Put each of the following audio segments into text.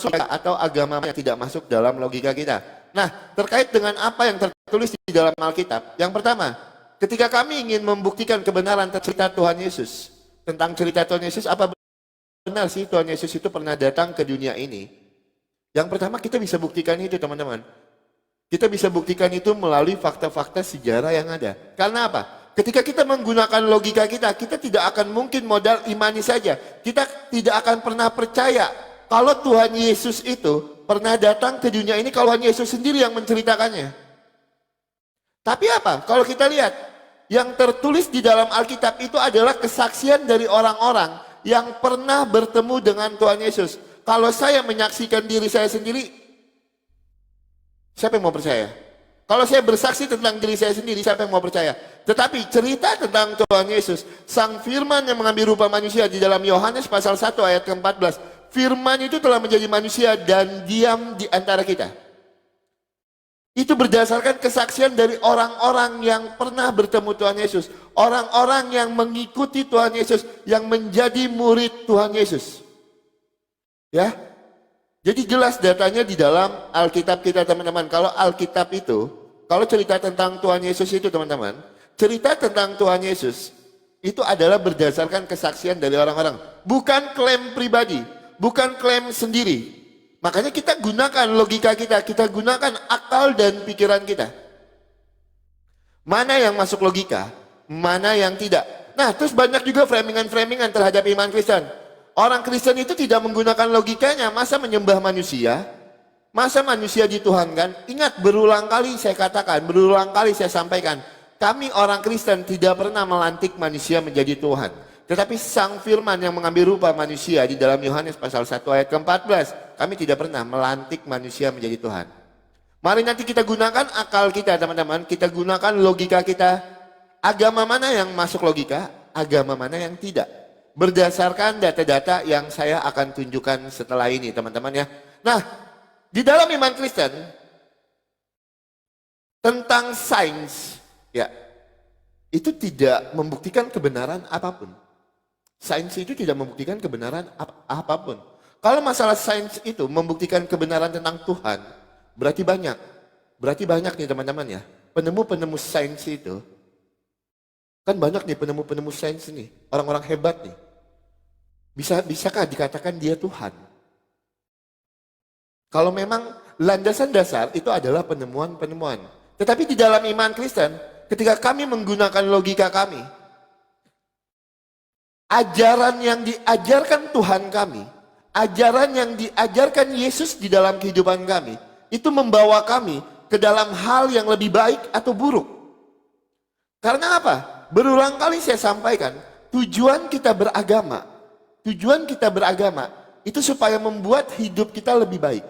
atau agama yang tidak masuk dalam logika kita. Nah, terkait dengan apa yang tertulis di dalam Alkitab. Yang pertama, ketika kami ingin membuktikan kebenaran cerita Tuhan Yesus, tentang cerita Tuhan Yesus, apa benar sih Tuhan Yesus itu pernah datang ke dunia ini? Yang pertama kita bisa buktikan itu, teman-teman. Kita bisa buktikan itu melalui fakta-fakta sejarah yang ada. Karena apa? Ketika kita menggunakan logika kita, kita tidak akan mungkin modal imani saja. Kita tidak akan pernah percaya kalau Tuhan Yesus itu pernah datang ke dunia ini, kalau Tuhan Yesus sendiri yang menceritakannya. Tapi apa? Kalau kita lihat, yang tertulis di dalam Alkitab itu adalah kesaksian dari orang-orang yang pernah bertemu dengan Tuhan Yesus. Kalau saya menyaksikan diri saya sendiri, siapa yang mau percaya? Kalau saya bersaksi tentang diri saya sendiri, siapa yang mau percaya? Tetapi cerita tentang Tuhan Yesus, Sang Firman yang mengambil rupa manusia di dalam Yohanes pasal 1 ayat ke-14. Firman itu telah menjadi manusia dan diam di antara kita. Itu berdasarkan kesaksian dari orang-orang yang pernah bertemu Tuhan Yesus. Orang-orang yang mengikuti Tuhan Yesus, yang menjadi murid Tuhan Yesus. Ya, jadi jelas datanya di dalam Alkitab kita, teman-teman. Kalau Alkitab itu, kalau cerita tentang Tuhan Yesus itu, teman-teman, cerita tentang Tuhan Yesus itu adalah berdasarkan kesaksian dari orang-orang, bukan klaim pribadi. Bukan klaim sendiri. Makanya kita gunakan logika kita gunakan akal dan pikiran kita. Mana yang masuk logika, mana yang tidak. Nah, terus banyak juga framingan-framingan terhadap iman Kristen. Orang Kristen itu tidak menggunakan logikanya, masa menyembah manusia? Masa manusia dituhankan? Ingat, berulang kali saya katakan, berulang kali saya sampaikan, kami orang Kristen tidak pernah melantik manusia menjadi Tuhan. Tetapi Sang Firman yang mengambil rupa manusia di dalam Yohanes pasal 1 ayat ke-14. Kami tidak pernah melantik manusia menjadi Tuhan. Mari nanti kita gunakan akal kita, teman-teman. Kita gunakan logika kita. Agama mana yang masuk logika, agama mana yang tidak. Berdasarkan data-data yang saya akan tunjukkan setelah ini, teman-teman ya. Nah, di dalam iman Kristen, tentang sains, ya, itu tidak membuktikan kebenaran apapun. Sains itu tidak membuktikan kebenaran apapun. Kalau masalah sains itu membuktikan kebenaran tentang Tuhan, berarti banyak. Berarti banyak nih teman-teman ya. Penemu-penemu sains itu, kan banyak nih penemu-penemu sains nih. Orang-orang hebat nih. Bisakah dikatakan dia Tuhan? Kalau memang landasan dasar itu adalah penemuan-penemuan. Tetapi di dalam iman Kristen, ketika kami menggunakan logika kami, ajaran yang diajarkan Tuhan kami, ajaran yang diajarkan Yesus di dalam kehidupan kami, itu membawa kami ke dalam hal yang lebih baik atau buruk. Karena apa? Berulang kali saya sampaikan, tujuan kita beragama itu supaya membuat hidup kita lebih baik.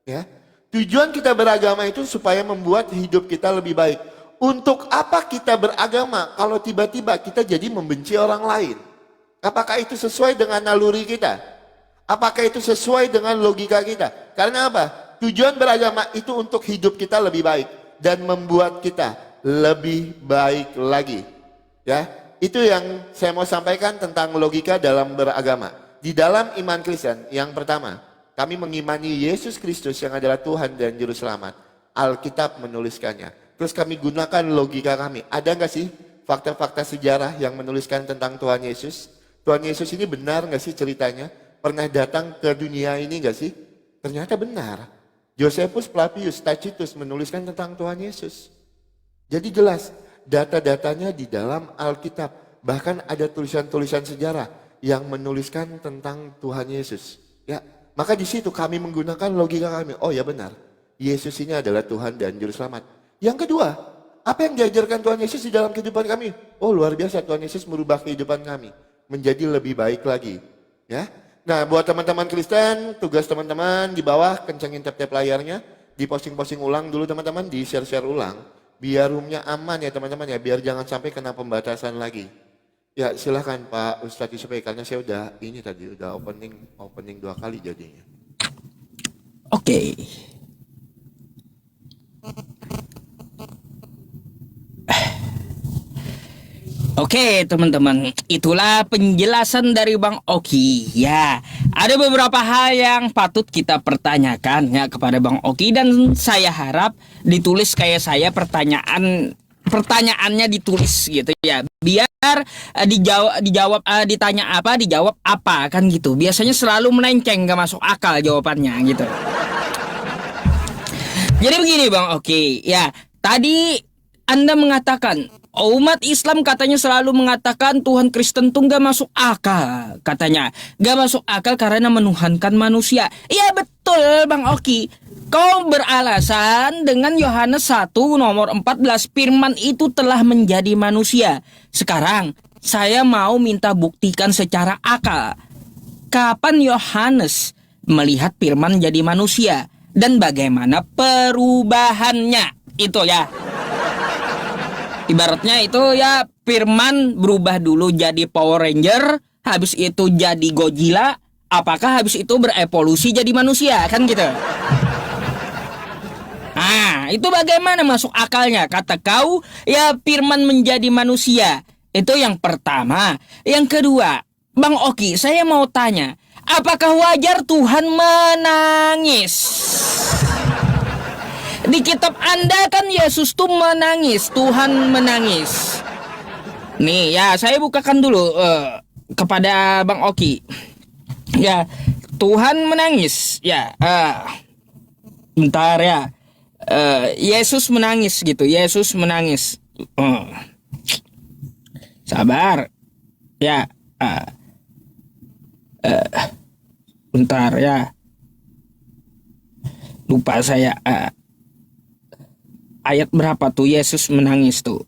Ya, tujuan kita beragama itu supaya membuat hidup kita lebih baik. Untuk apa kita beragama kalau tiba-tiba kita jadi membenci orang lain? Apakah itu sesuai dengan naluri kita? Apakah itu sesuai dengan logika kita? Karena apa? Tujuan beragama itu untuk hidup kita lebih baik dan membuat kita lebih baik lagi. Ya, itu yang saya mau sampaikan tentang logika dalam beragama. Di dalam iman Kristen, yang pertama, kami mengimani Yesus Kristus yang adalah Tuhan dan Juru Selamat. Alkitab menuliskannya. Terus kami gunakan logika kami. Ada nggak sih fakta-fakta sejarah yang menuliskan tentang Tuhan Yesus? Tuhan Yesus ini benar nggak sih ceritanya? Pernah datang ke dunia ini nggak sih? Ternyata benar. Josephus Flavius Tacitus menuliskan tentang Tuhan Yesus. Jadi jelas, data-datanya di dalam Alkitab. Bahkan ada tulisan-tulisan sejarah yang menuliskan tentang Tuhan Yesus. Ya, maka di situ kami menggunakan logika kami. Oh ya benar, Yesus ini adalah Tuhan dan Juru Selamat. Yang kedua, apa yang diajarkan Tuhan Yesus di dalam kehidupan kami? Oh luar biasa, Tuhan Yesus merubah kehidupan kami menjadi lebih baik lagi. Ya. Nah, buat teman-teman Kristen, tugas teman-teman di bawah kencengin tap-tap layarnya, diposting-posting ulang dulu teman-teman, di share-share ulang, biar roomnya aman ya teman-teman ya, biar jangan sampai kena pembatasan lagi. Ya silahkan Pak Ustadz Yusuf, karena saya udah opening 2 kali jadinya. Oke. Oke. Oke teman-teman, itulah penjelasan dari Bang Oki. Ya, ada beberapa hal yang patut kita pertanyakan ya kepada Bang Oki, dan saya harap ditulis kayak saya pertanyaannya ditulis gitu ya, biar dijawab apa kan gitu. Biasanya selalu melenceng, gak masuk akal jawabannya gitu. Jadi begini Bang Oki, ya tadi Anda mengatakan umat Islam katanya selalu mengatakan Tuhan Kristen tuh gak masuk akal. Katanya gak masuk akal karena menuhankan manusia. Iya betul Bang Oki. Kau beralasan dengan Yohanes 1 nomor 14, firman itu telah menjadi manusia. Sekarang saya mau minta buktikan secara akal. Kapan Yohanes melihat firman jadi manusia dan bagaimana perubahannya? Itu ya. Ibaratnya itu ya, firman berubah dulu jadi Power Ranger, habis itu jadi Godzilla, apakah habis itu berevolusi jadi manusia, kan gitu. Nah, itu bagaimana masuk akalnya? Kata kau, ya firman menjadi manusia. Itu yang pertama. Yang kedua, Bang Oki, saya mau tanya, apakah wajar Tuhan menangis? Di kitab Anda kan Yesus tuh menangis, Tuhan menangis. Nih ya, saya bukakan dulu kepada Bang Oki. Ya, Tuhan menangis. Ya, bentar ya. Yesus menangis gitu. Yesus menangis. Sabar. Ya. Bentar ya. Lupa saya. Ayat berapa tuh Yesus menangis tuh?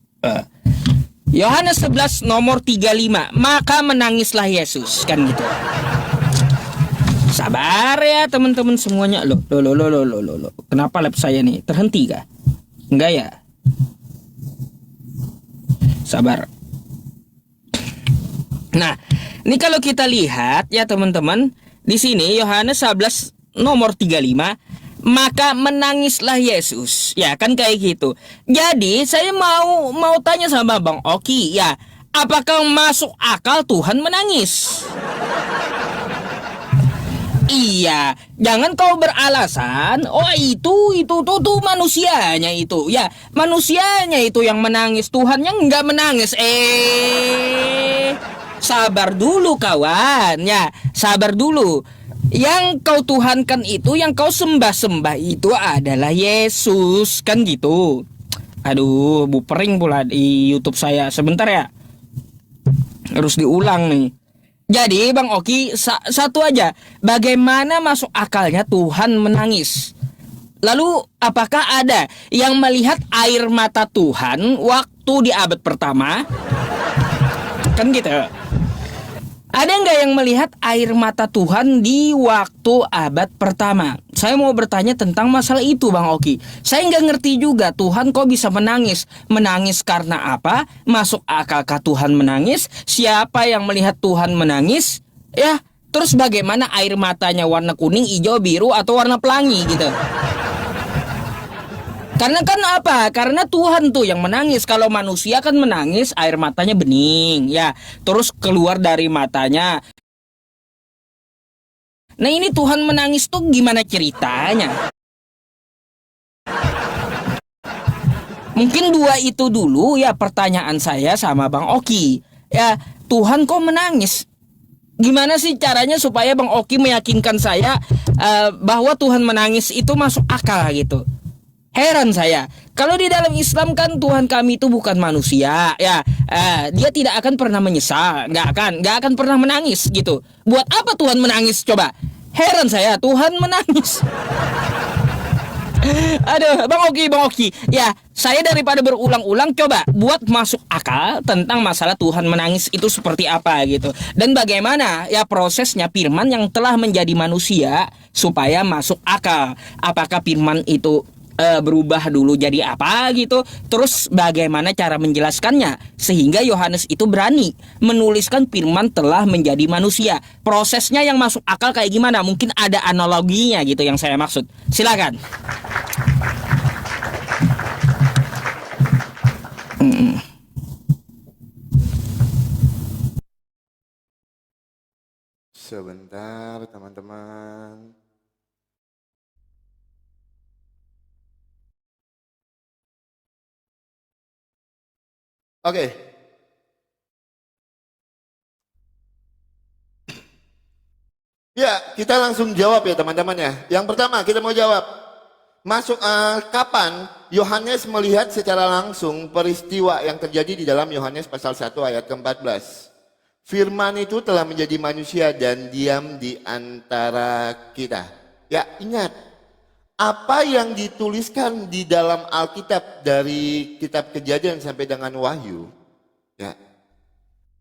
Yohanes 11 nomor 35. Maka menangislah Yesus, kan gitu. Sabar ya teman-teman semuanya. Loh. Kenapa lab saya nih terhenti kah? Enggak ya? Sabar. Nah, ini kalau kita lihat ya teman-teman, di sini Yohanes 11 nomor 35, maka menangislah Yesus. Ya kan kayak gitu. Jadi saya mau tanya sama Bang Oki, ya, apakah masuk akal Tuhan menangis? Iya, jangan kau beralasan, oh itu tuh manusianya itu. Ya, manusianya itu yang menangis, Tuhannya enggak menangis. Sabar dulu kawan, ya, sabar dulu. Yang kau tuhankan itu, yang kau sembah-sembah itu adalah Yesus, kan gitu. Aduh, bupering pula di YouTube saya. Sebentar ya, harus diulang nih. Jadi Bang Oki, satu aja, bagaimana masuk akalnya Tuhan menangis? Lalu apakah ada yang melihat air mata Tuhan waktu di abad pertama? Kan gitu. Ada nggak yang melihat air mata Tuhan di waktu abad pertama? Saya mau bertanya tentang masalah itu Bang Oki. Saya nggak ngerti juga, Tuhan kok bisa menangis? Menangis karena apa? Masuk akalkah Tuhan menangis? Siapa yang melihat Tuhan menangis? Ya, terus bagaimana air matanya warna kuning, hijau, biru, atau warna pelangi gitu? Karena kan apa? Karena Tuhan tuh yang menangis. Kalau manusia kan menangis air matanya bening, ya. Terus keluar dari matanya. Nah ini Tuhan menangis tuh gimana ceritanya? Mungkin dua itu dulu ya pertanyaan saya sama Bang Oki. Ya, Tuhan kok menangis? Gimana sih caranya supaya Bang Oki meyakinkan saya bahwa Tuhan menangis itu masuk akal gitu? Heran saya, kalau di dalam Islam kan Tuhan kami itu bukan manusia, ya, dia tidak akan pernah menyesal, nggak akan pernah menangis gitu. Buat apa Tuhan menangis coba? Heran saya, Tuhan menangis. Aduh, Bang Oki, ya, saya daripada berulang-ulang coba buat masuk akal tentang masalah Tuhan menangis itu seperti apa gitu. Dan bagaimana ya prosesnya firman yang telah menjadi manusia supaya masuk akal. Apakah firman itu berubah dulu jadi apa gitu, terus bagaimana cara menjelaskannya sehingga Yohanes itu berani menuliskan firman telah menjadi manusia. Prosesnya yang masuk akal kayak gimana? Mungkin ada analoginya gitu yang saya maksud. Silakan. sebentar teman-teman. Oke. Ya, kita langsung jawab ya teman-teman ya. Yang pertama kita mau jawab. Kapan Yohanes melihat secara langsung peristiwa yang terjadi di dalam Yohanes pasal 1 ayat ke-14. Firman itu telah menjadi manusia dan diam di antara kita. Ya, ingat. Apa yang dituliskan di dalam Alkitab dari kitab Kejadian sampai dengan Wahyu. Ya.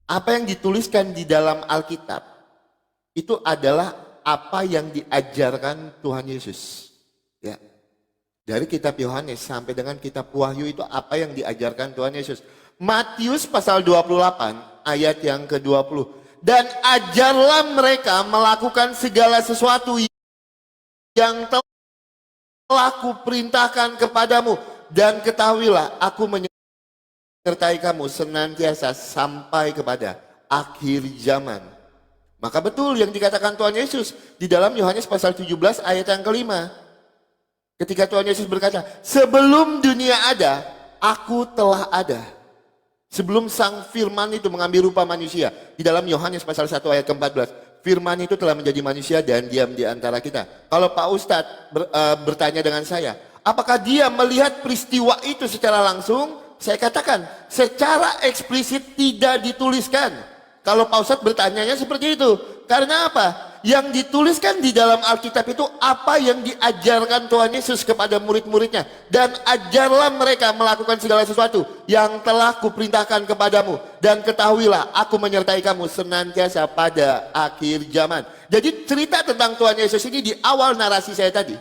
Apa yang dituliskan di dalam Alkitab itu adalah apa yang diajarkan Tuhan Yesus. Ya. Dari kitab Yohanes sampai dengan kitab Wahyu itu apa yang diajarkan Tuhan Yesus. Matius pasal 28 ayat yang ke-20. Dan ajarlah mereka melakukan segala sesuatu yang telah kuperintahkan kepadamu. Dan ketahuilah aku menyertai kamu senantiasa sampai kepada akhir zaman. Maka betul yang dikatakan Tuhan Yesus di dalam Yohanes pasal 17 ayat yang kelima. Ketika Tuhan Yesus berkata, sebelum dunia ada, aku telah ada. Sebelum sang firman itu mengambil rupa manusia. Di dalam Yohanes pasal 1 ayat ke-14. Firman itu telah menjadi manusia dan diam di antara kita. Kalau Pak Ustadz bertanya dengan saya, apakah dia melihat peristiwa itu secara langsung? Saya katakan, secara eksplisit tidak dituliskan. Kalau Pak Ustadz bertanyanya seperti itu. Karena apa? Yang dituliskan di dalam Alkitab itu apa yang diajarkan Tuhan Yesus kepada murid-muridnya. Dan ajarlah mereka melakukan segala sesuatu yang telah kuperintahkan kepadamu. Dan ketahuilah aku menyertai kamu senantiasa pada akhir zaman. Jadi cerita tentang Tuhan Yesus ini di awal narasi saya tadi.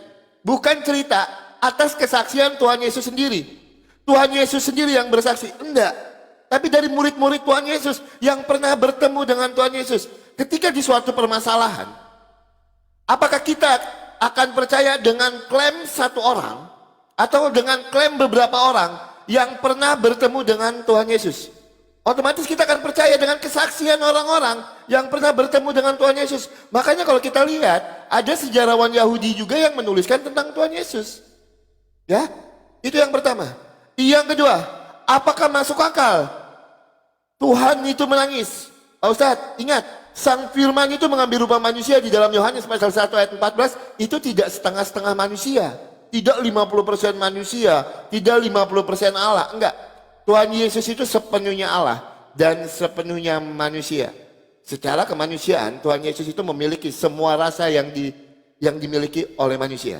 Bukan cerita atas kesaksian Tuhan Yesus sendiri. Tuhan Yesus sendiri yang bersaksi. Enggak. Tapi dari murid-murid Tuhan Yesus yang pernah bertemu dengan Tuhan Yesus. Ketika di suatu permasalahan, apakah kita akan percaya dengan klaim satu orang atau dengan klaim beberapa orang yang pernah bertemu dengan Tuhan Yesus? Otomatis kita akan percaya dengan kesaksian orang-orang yang pernah bertemu dengan Tuhan Yesus. Makanya kalau kita lihat, ada sejarawan Yahudi juga yang menuliskan tentang Tuhan Yesus. Ya, itu yang pertama. Yang kedua, apakah masuk akal Tuhan itu menangis? Pak Ustadz, ingat, sang firman itu mengambil rupa manusia di dalam Yohanes pasal 1 ayat 14, itu tidak setengah-setengah manusia. Tidak 50% manusia, tidak 50% Allah. Enggak. Tuhan Yesus itu sepenuhnya Allah dan sepenuhnya manusia. Secara kemanusiaan, Tuhan Yesus itu memiliki semua rasa yang dimiliki oleh manusia.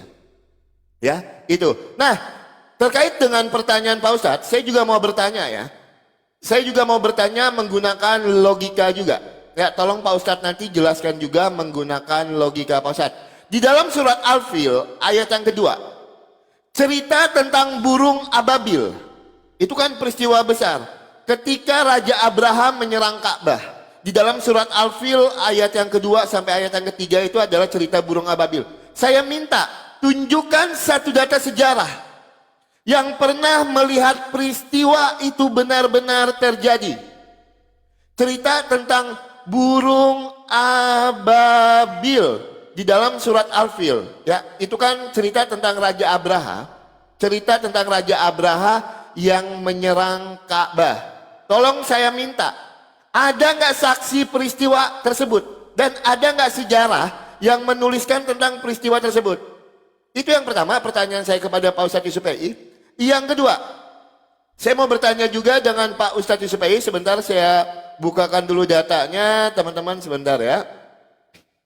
Ya, itu. Nah, terkait dengan pertanyaan Pak Ustadz, saya juga mau bertanya ya. Saya juga mau bertanya menggunakan logika juga. Ya, tolong Pak Ustadz nanti jelaskan juga menggunakan logika Pak Ustadz. Di dalam surat Al-Fil ayat yang kedua, cerita tentang burung ababil. Itu kan peristiwa besar. Ketika Raja Abraham menyerang Ka'bah. Di dalam surat Al-Fil ayat yang kedua sampai ayat yang ketiga itu adalah cerita burung ababil. Saya minta tunjukkan satu data sejarah yang pernah melihat peristiwa itu benar-benar terjadi. Cerita tentang burung ababil di dalam surat Al-Fil. Ya, itu kan cerita tentang Raja Abraha. Cerita tentang Raja Abraha yang menyerang Ka'bah. Tolong saya minta, ada nggak saksi peristiwa tersebut? Dan ada nggak sejarah yang menuliskan tentang peristiwa tersebut? Itu yang pertama, pertanyaan saya kepada Pak Ustadz Yusuf PI. Yang kedua, saya mau bertanya juga dengan Pak Ustadz Yusuf PI. Sebentar saya bukakan dulu datanya, teman-teman, sebentar ya.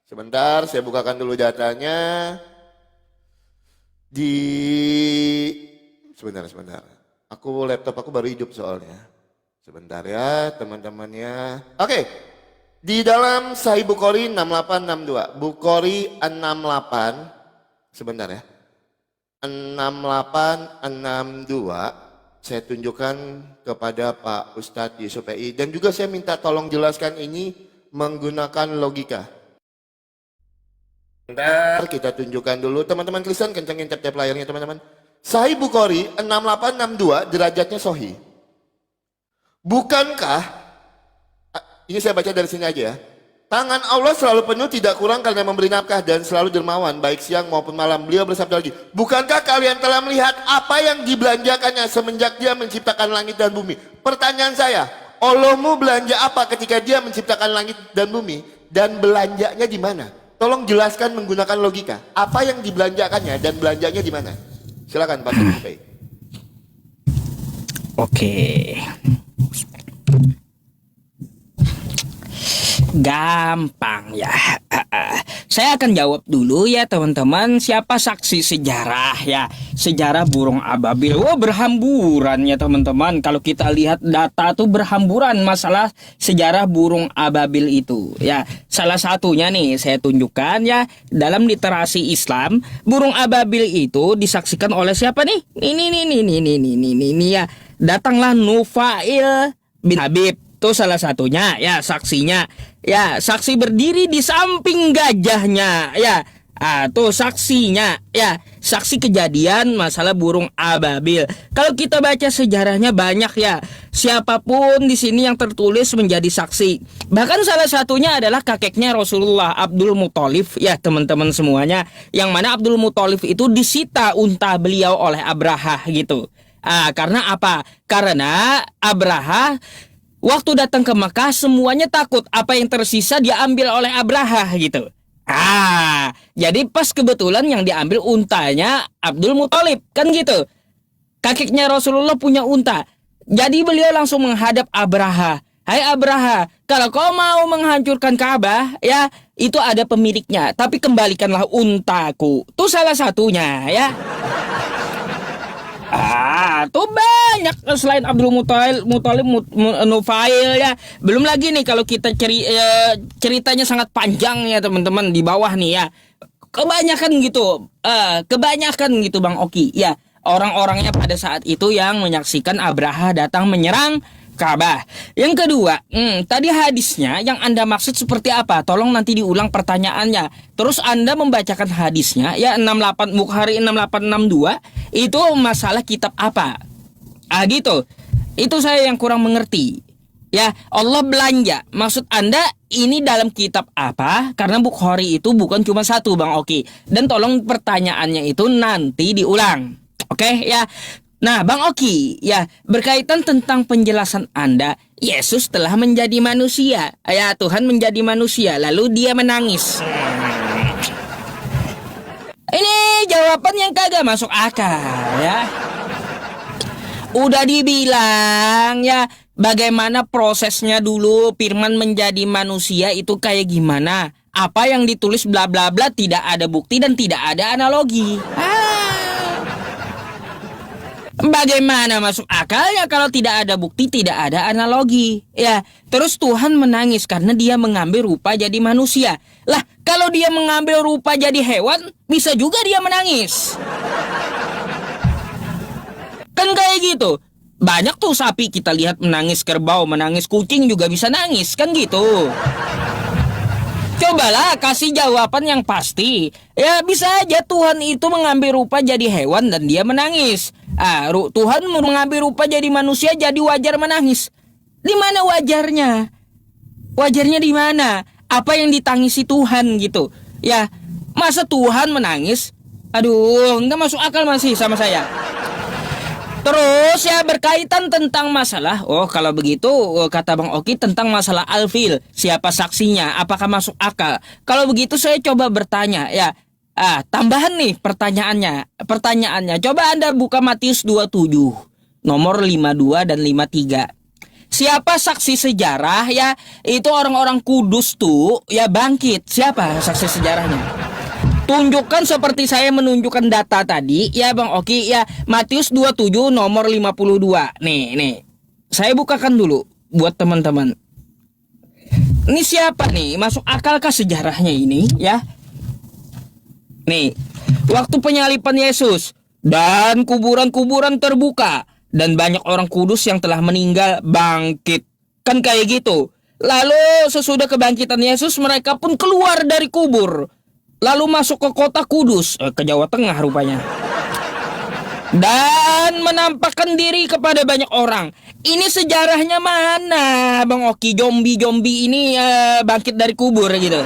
Sebentar, saya bukakan dulu datanya. Sebentar. Laptop aku baru hidup soalnya. Sebentar ya, teman-temannya. Oke. Di dalam Sahih Bukhari 6862. Bukhari 68. Sebentar ya. 6862 saya tunjukkan kepada Pak Ustadz Yusuf PI dan juga saya minta tolong jelaskan ini menggunakan logika. Bentar, kita tunjukkan dulu teman-teman Kristen, kencengin tap-tap layarnya teman-teman. Sahih Bukhari 6862 derajatnya sahih. Bukankah ini saya baca dari sini aja ya. Tangan Allah selalu penuh, tidak kurang karena memberi nafkah, dan selalu dermawan baik siang maupun malam. Beliau bersabda lagi, bukankah kalian telah melihat apa yang dibelanjakannya semenjak dia menciptakan langit dan bumi? Pertanyaan saya, Allahmu belanja apa ketika dia menciptakan langit dan bumi? Dan belanjanya di mana? Tolong jelaskan menggunakan logika. Apa yang dibelanjakannya dan belanjanya di mana? Silakan Pak Sukai. Oke. Gampang ya. Saya akan jawab dulu ya teman-teman. Siapa saksi sejarah ya? Sejarah burung ababil. Wah, berhamburan ya teman-teman. Kalau kita lihat data tuh berhamburan masalah sejarah burung ababil itu ya. Salah satunya nih saya tunjukkan ya, dalam literasi Islam, burung ababil itu disaksikan oleh siapa nih? Ini ya. Datanglah Nufail bin Habib. Itu salah satunya ya, saksinya ya, saksi berdiri di samping gajahnya ya. Tuh saksinya ya, saksi kejadian masalah burung ababil. Kalau kita baca sejarahnya banyak ya, siapapun di sini yang tertulis menjadi saksi. Bahkan salah satunya adalah kakeknya Rasulullah, Abdul Muthalib ya teman-teman semuanya, yang mana Abdul Muthalib itu disita unta beliau oleh Abraha gitu. Karena apa? Karena Abraha waktu datang ke Makkah semuanya takut apa yang tersisa diambil oleh Abraha gitu. Jadi pas kebetulan yang diambil untanya Abdul Muthalib kan gitu. Kakeknya Rasulullah punya unta. Jadi beliau langsung menghadap Abraha. Hai Abraha, kalau kau mau menghancurkan Ka'bah ya, itu ada pemiliknya, tapi kembalikanlah untaku. Itu salah satunya ya. Tuh banyak selain Abdul Muthalib, Nufail ya. Belum lagi nih kalau kita ceritanya sangat panjang ya teman-teman di bawah nih ya. Kebanyakan gitu Bang Oki ya. Orang-orangnya pada saat itu yang menyaksikan Abraha datang menyerang Ka'bah. Yang kedua, tadi hadisnya yang Anda maksud seperti apa? Tolong nanti diulang pertanyaannya. Terus Anda membacakan hadisnya ya, 68 Bukhari 6862 itu masalah kitab apa? Gitu. Itu saya yang kurang mengerti. Ya, Allah belanja. Maksud Anda ini dalam kitab apa? Karena Bukhari itu bukan cuma satu Bang Oki. Dan tolong pertanyaannya itu nanti diulang. Oke ya. Nah, Bang Oki, ya, berkaitan tentang penjelasan Anda, Yesus telah menjadi manusia. Ya, Tuhan menjadi manusia, lalu dia menangis. Ini jawaban yang kagak masuk akal, ya. Udah dibilang, ya, bagaimana prosesnya dulu firman menjadi manusia itu kayak gimana. Apa yang ditulis bla bla bla tidak ada bukti dan tidak ada analogi. Bagaimana masuk akalnya kalau tidak ada bukti, tidak ada analogi? Ya, terus Tuhan menangis karena dia mengambil rupa jadi manusia. Lah, kalau dia mengambil rupa jadi hewan, bisa juga dia menangis. Kan kayak gitu. Banyak tuh sapi kita lihat menangis, kerbau menangis, kucing juga bisa nangis, kan gitu. Cobalah kasih jawaban yang pasti. Ya bisa aja Tuhan itu mengambil rupa jadi hewan dan dia menangis. Tuhan mengambil rupa jadi manusia jadi wajar menangis. Di mana wajarnya? Wajarnya di mana? Apa yang ditangisi Tuhan gitu? Ya, masa Tuhan menangis? Aduh, nggak masuk akal masih sama saya. Terus ya berkaitan tentang masalah, kalau begitu kata Bang Oki tentang masalah Al-Fil, siapa saksinya, apakah masuk akal? Kalau begitu saya coba bertanya ya, tambahan nih pertanyaannya, coba Anda buka Matius 27, nomor 52 dan 53. Siapa saksi sejarah ya, itu orang-orang kudus tuh ya bangkit, siapa saksi sejarahnya? Tunjukkan seperti saya menunjukkan data tadi ya Bang Oki ya, Matius 27 nomor 52. Nih. Saya bukakan dulu buat teman-teman. Ini siapa nih? Masuk akalkah sejarahnya ini ya? Nih, waktu penyalipan Yesus dan kuburan-kuburan terbuka dan banyak orang kudus yang telah meninggal bangkit. Kan kayak gitu. Lalu sesudah kebangkitan Yesus mereka pun keluar dari kubur. Lalu masuk ke kota Kudus, ke Jawa Tengah rupanya. Dan menampakkan diri kepada banyak orang. Ini sejarahnya mana, Bang Oki? Zombie ini bangkit dari kubur gitu.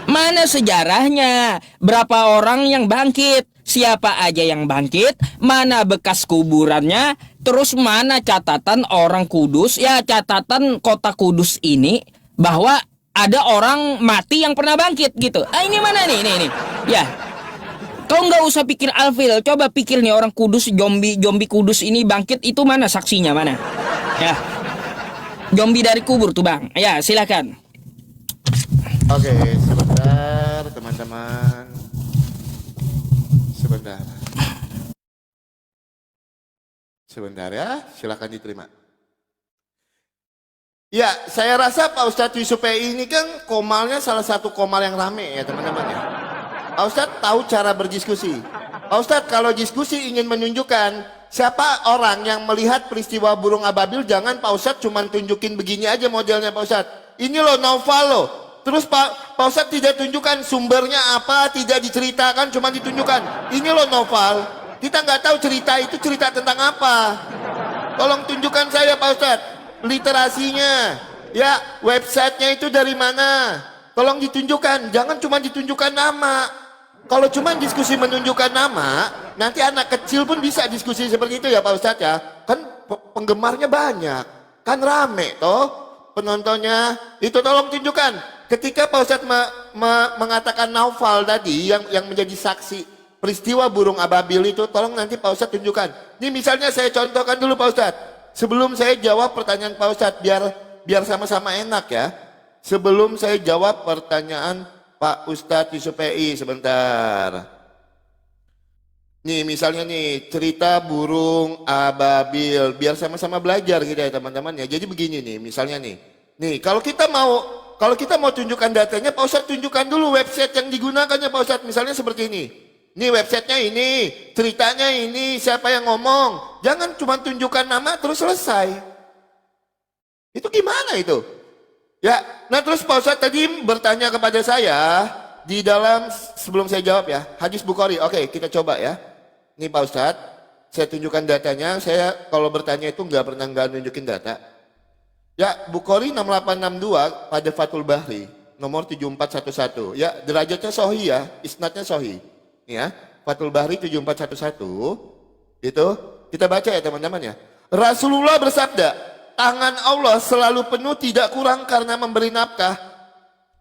Mana sejarahnya? Berapa orang yang bangkit? Siapa aja yang bangkit? Mana bekas kuburannya? Terus mana catatan orang Kudus? Ya, catatan kota Kudus ini bahwa ada orang mati yang pernah bangkit gitu. Ini mana nih? Ini. Ya. Kau nggak usah pikir Alfil, coba pikir nih orang Kudus, zombie Kudus ini bangkit, itu mana saksinya, mana? Ya, zombie dari kubur tuh Bang. Ya, silakan. Oke, sebentar teman-teman. Sebentar ya, silakan diterima. Ya, saya rasa Pak Ustadz Yusuf ini kan komalnya salah satu komal yang rame ya teman-teman ya. Pak Ustadz tahu cara berdiskusi. Pak Ustadz kalau diskusi ingin menunjukkan siapa orang yang melihat peristiwa burung ababil, jangan Pak Ustadz cuma tunjukin begini aja modelnya Pak Ustadz. Ini loh novel loh. Terus Pak Ustadz tidak tunjukkan sumbernya apa, tidak diceritakan, cuma ditunjukkan. Ini loh novel. Kita nggak tahu cerita itu cerita tentang apa. Tolong tunjukkan saya Pak Ustadz literasinya. Ya, websitenya itu dari mana? Tolong ditunjukkan, jangan cuma ditunjukkan nama. Kalau cuma diskusi menunjukkan nama, nanti anak kecil pun bisa diskusi seperti itu ya Pak Ustadz ya. Kan penggemarnya banyak, kan rame toh penontonnya. Itu tolong tunjukkan. Ketika Pak Ustadz mengatakan Naufal tadi yang menjadi saksi peristiwa burung ababil itu, tolong nanti Pak Ustadz tunjukkan. Ini misalnya saya contohkan dulu Pak Ustadz. Sebelum saya jawab pertanyaan Pak Ustadz, biar sama-sama enak ya. Sebelum saya jawab pertanyaan Pak Ustadz Yusuf sebentar. Nih misalnya nih cerita burung ababil, biar sama-sama belajar gitu ya teman-teman ya. Jadi begini nih misalnya nih kalau kita mau tunjukkan datanya, Pak Ustadz tunjukkan dulu website yang digunakannya Pak Ustadz. Misalnya seperti ini. Nih websitenya ini, ceritanya ini, siapa yang ngomong. Jangan cuma tunjukkan nama terus selesai. Itu gimana itu? Ya, nah terus Pak Ustadz tadi bertanya kepada saya di dalam, sebelum saya jawab ya, hadis Bukhari. Oke, kita coba ya. Ini Pak Ustadz, saya tunjukkan datanya. Saya kalau bertanya itu nggak nunjukin data. Ya, Bukhari 6862 pada Fathul Bahri, nomor 7411. Ya, derajatnya sahih ya, isnadnya sahih. Ya, Fathul Bahri 7411. Itu kita baca ya teman-teman ya. Rasulullah bersabda, tangan Allah selalu penuh tidak kurang karena memberi nafkah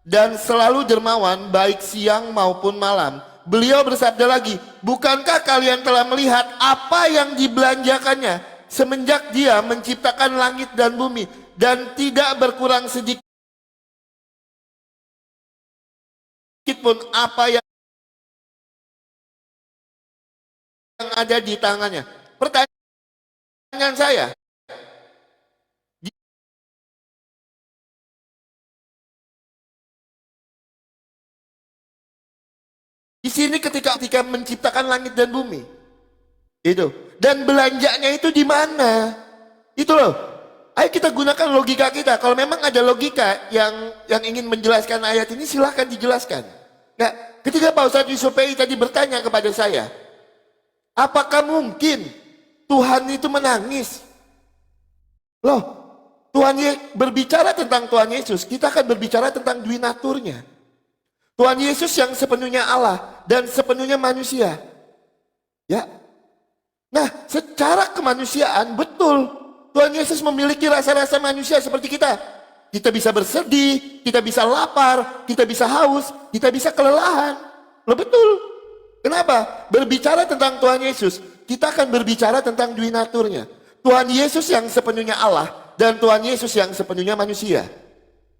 dan selalu dermawan baik siang maupun malam. Beliau bersabda lagi, bukankah kalian telah melihat apa yang dibelanjakannya semenjak dia menciptakan langit dan bumi dan tidak berkurang sedikit pun apa yang ada di tangannya. Pertanyaan saya, di sini ketika menciptakan langit dan bumi, itu dan belanjanya itu di mana? Itu loh. Ayo kita gunakan logika kita. Kalau memang ada logika yang ingin menjelaskan ayat ini, silahkan dijelaskan. Nah, ketika Pak Ustadz Yusuf tadi bertanya kepada saya, apakah mungkin Tuhan itu menangis? Loh, Tuhan berbicara tentang Tuhan Yesus, kita akan berbicara tentang dwi naturnya. Tuhan Yesus yang sepenuhnya Allah dan sepenuhnya manusia. Ya. Nah, secara kemanusiaan betul Tuhan Yesus memiliki rasa-rasa manusia seperti kita. Kita bisa bersedih, kita bisa lapar, kita bisa haus, kita bisa kelelahan. Loh betul. Kenapa? Berbicara tentang Tuhan Yesus, kita akan berbicara tentang dwi naturnya. Tuhan Yesus yang sepenuhnya Allah dan Tuhan Yesus yang sepenuhnya manusia.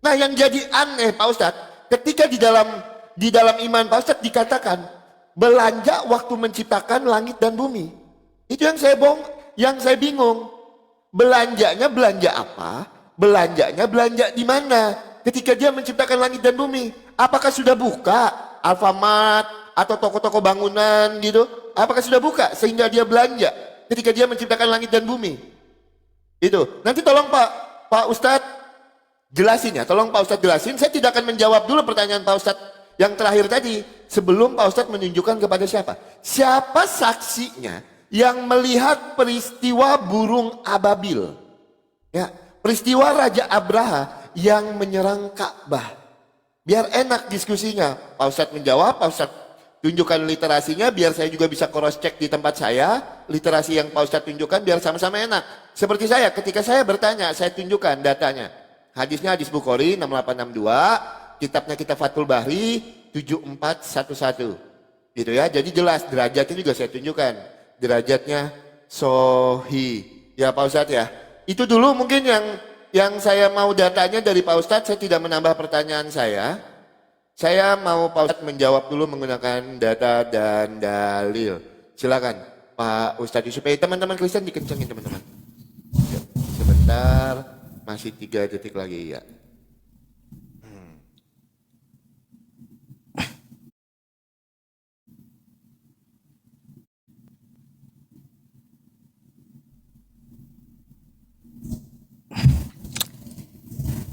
Nah, yang jadi aneh Pak Ustadz, ketika di dalam iman Pak Ustadz dikatakan belanja waktu menciptakan langit dan bumi. Itu yang saya bingung. Belanjanya belanja apa? Belanjanya belanja di mana? Ketika dia menciptakan langit dan bumi, apakah sudah buka Alfamart atau toko-toko bangunan gitu? Apakah sudah buka sehingga dia belanja ketika dia menciptakan langit dan bumi? Itu. Nanti tolong Pak Ustadz jelasin ya. Tolong Pak Ustadz jelasin. Saya tidak akan menjawab dulu pertanyaan Pak Ustadz yang terakhir tadi sebelum Pak Ustadz menunjukkan kepada siapa? Siapa saksinya? yang melihat peristiwa burung ababil. Ya, peristiwa Raja Abraha yang menyerang Ka'bah. Biar enak diskusinya. Pak Ustadz menjawab, Pak Ustadz tunjukkan literasinya biar saya juga bisa cross check di tempat saya. Literasi yang Pak Ustadz tunjukkan biar sama-sama enak. Seperti saya, ketika saya bertanya, saya tunjukkan datanya. Hadisnya hadis Bukhari 6862, kitabnya kitab Fathul Bahri 7411. Gitu ya. Jadi jelas derajatnya juga saya tunjukkan. Derajatnya sohi. Ya Pak Ustadz ya. Itu dulu mungkin yang saya mau datanya dari Pak Ustadz. Saya tidak menambah pertanyaan saya. Saya mau Pak Ustadz menjawab dulu menggunakan data dan dalil. Silakan Pak Ustadz, supaya teman-teman Kristen dikencengin teman-teman. Ya, sebentar, masih 3 detik lagi ya.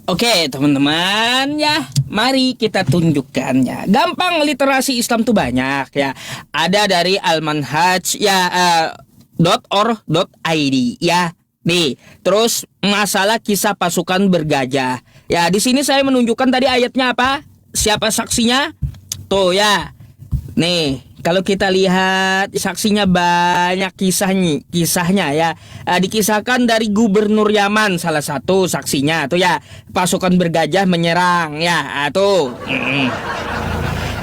Oke teman-teman ya, mari kita tunjukkan ya. Gampang, literasi Islam tuh banyak ya. Ada dari Al-Manhaj ya, .or.id ya. Nih, terus masalah kisah pasukan bergajah. Ya, di sini saya menunjukkan tadi ayatnya apa? Siapa saksinya? Tuh ya. Nih, kalau kita lihat saksinya banyak kisahnya ya. Dikisahkan dari Gubernur Yaman salah satu saksinya tuh ya. Pasukan bergajah menyerang ya. Tuh.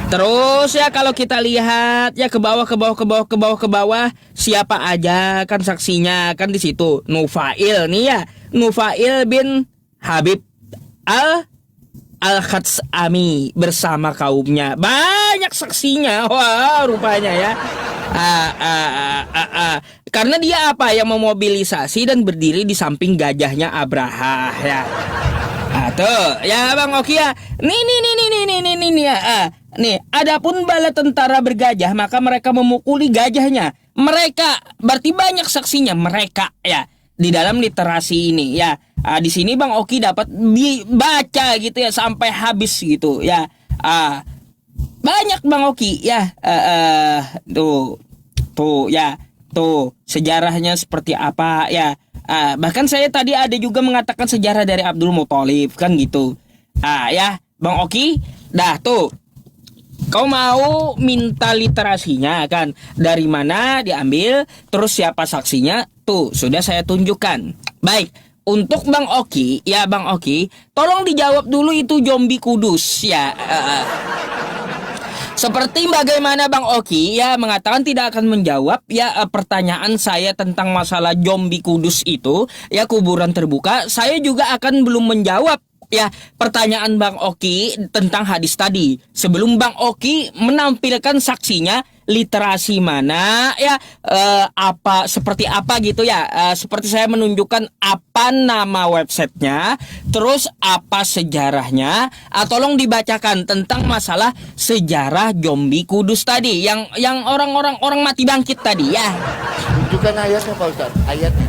Terus ya kalau kita lihat ya ke bawah siapa aja kan saksinya kan di situ. Nufail nih ya. Nufail bin Habib Al-Khatsami bersama kaumnya. Banyak saksinya. Wah, rupanya ya. Karena dia apa yang memobilisasi dan berdiri di samping gajahnya Abraha ya. Tuh, ya Bang Oki ya. Nih ya. Nih, adapun bala tentara bergajah maka mereka memukuli gajahnya. Mereka berarti banyak saksinya mereka ya. Di dalam literasi ini ya. Di sini Bang Oki dapat dibaca gitu ya sampai habis gitu ya. Banyak Bang Oki ya. Tuh ya. Tuh sejarahnya seperti apa ya. Bahkan saya tadi ada juga mengatakan sejarah dari Abdul Muthalib kan gitu. Ya Bang Oki. Dah tuh. Kau mau minta literasinya kan? Dari mana diambil? Terus siapa saksinya? Tuh, sudah saya tunjukkan. Baik, untuk Bang Oki, ya Bang Oki, tolong dijawab dulu itu Jombi Kudus ya. Seperti bagaimana Bang Oki ya mengatakan tidak akan menjawab ya pertanyaan saya tentang masalah Jombi Kudus itu, ya kuburan terbuka, saya juga akan belum menjawab ya pertanyaan Bang Oki tentang hadis tadi. Sebelum Bang Oki menampilkan saksinya, literasi mana ya, apa seperti apa gitu ya, seperti saya menunjukkan apa nama websitenya, terus apa sejarahnya, tolong dibacakan tentang masalah sejarah Jombi Kudus tadi yang orang mati bangkit tadi ya. Tunjukkan ayatnya Pak Ustadz, ayatnya.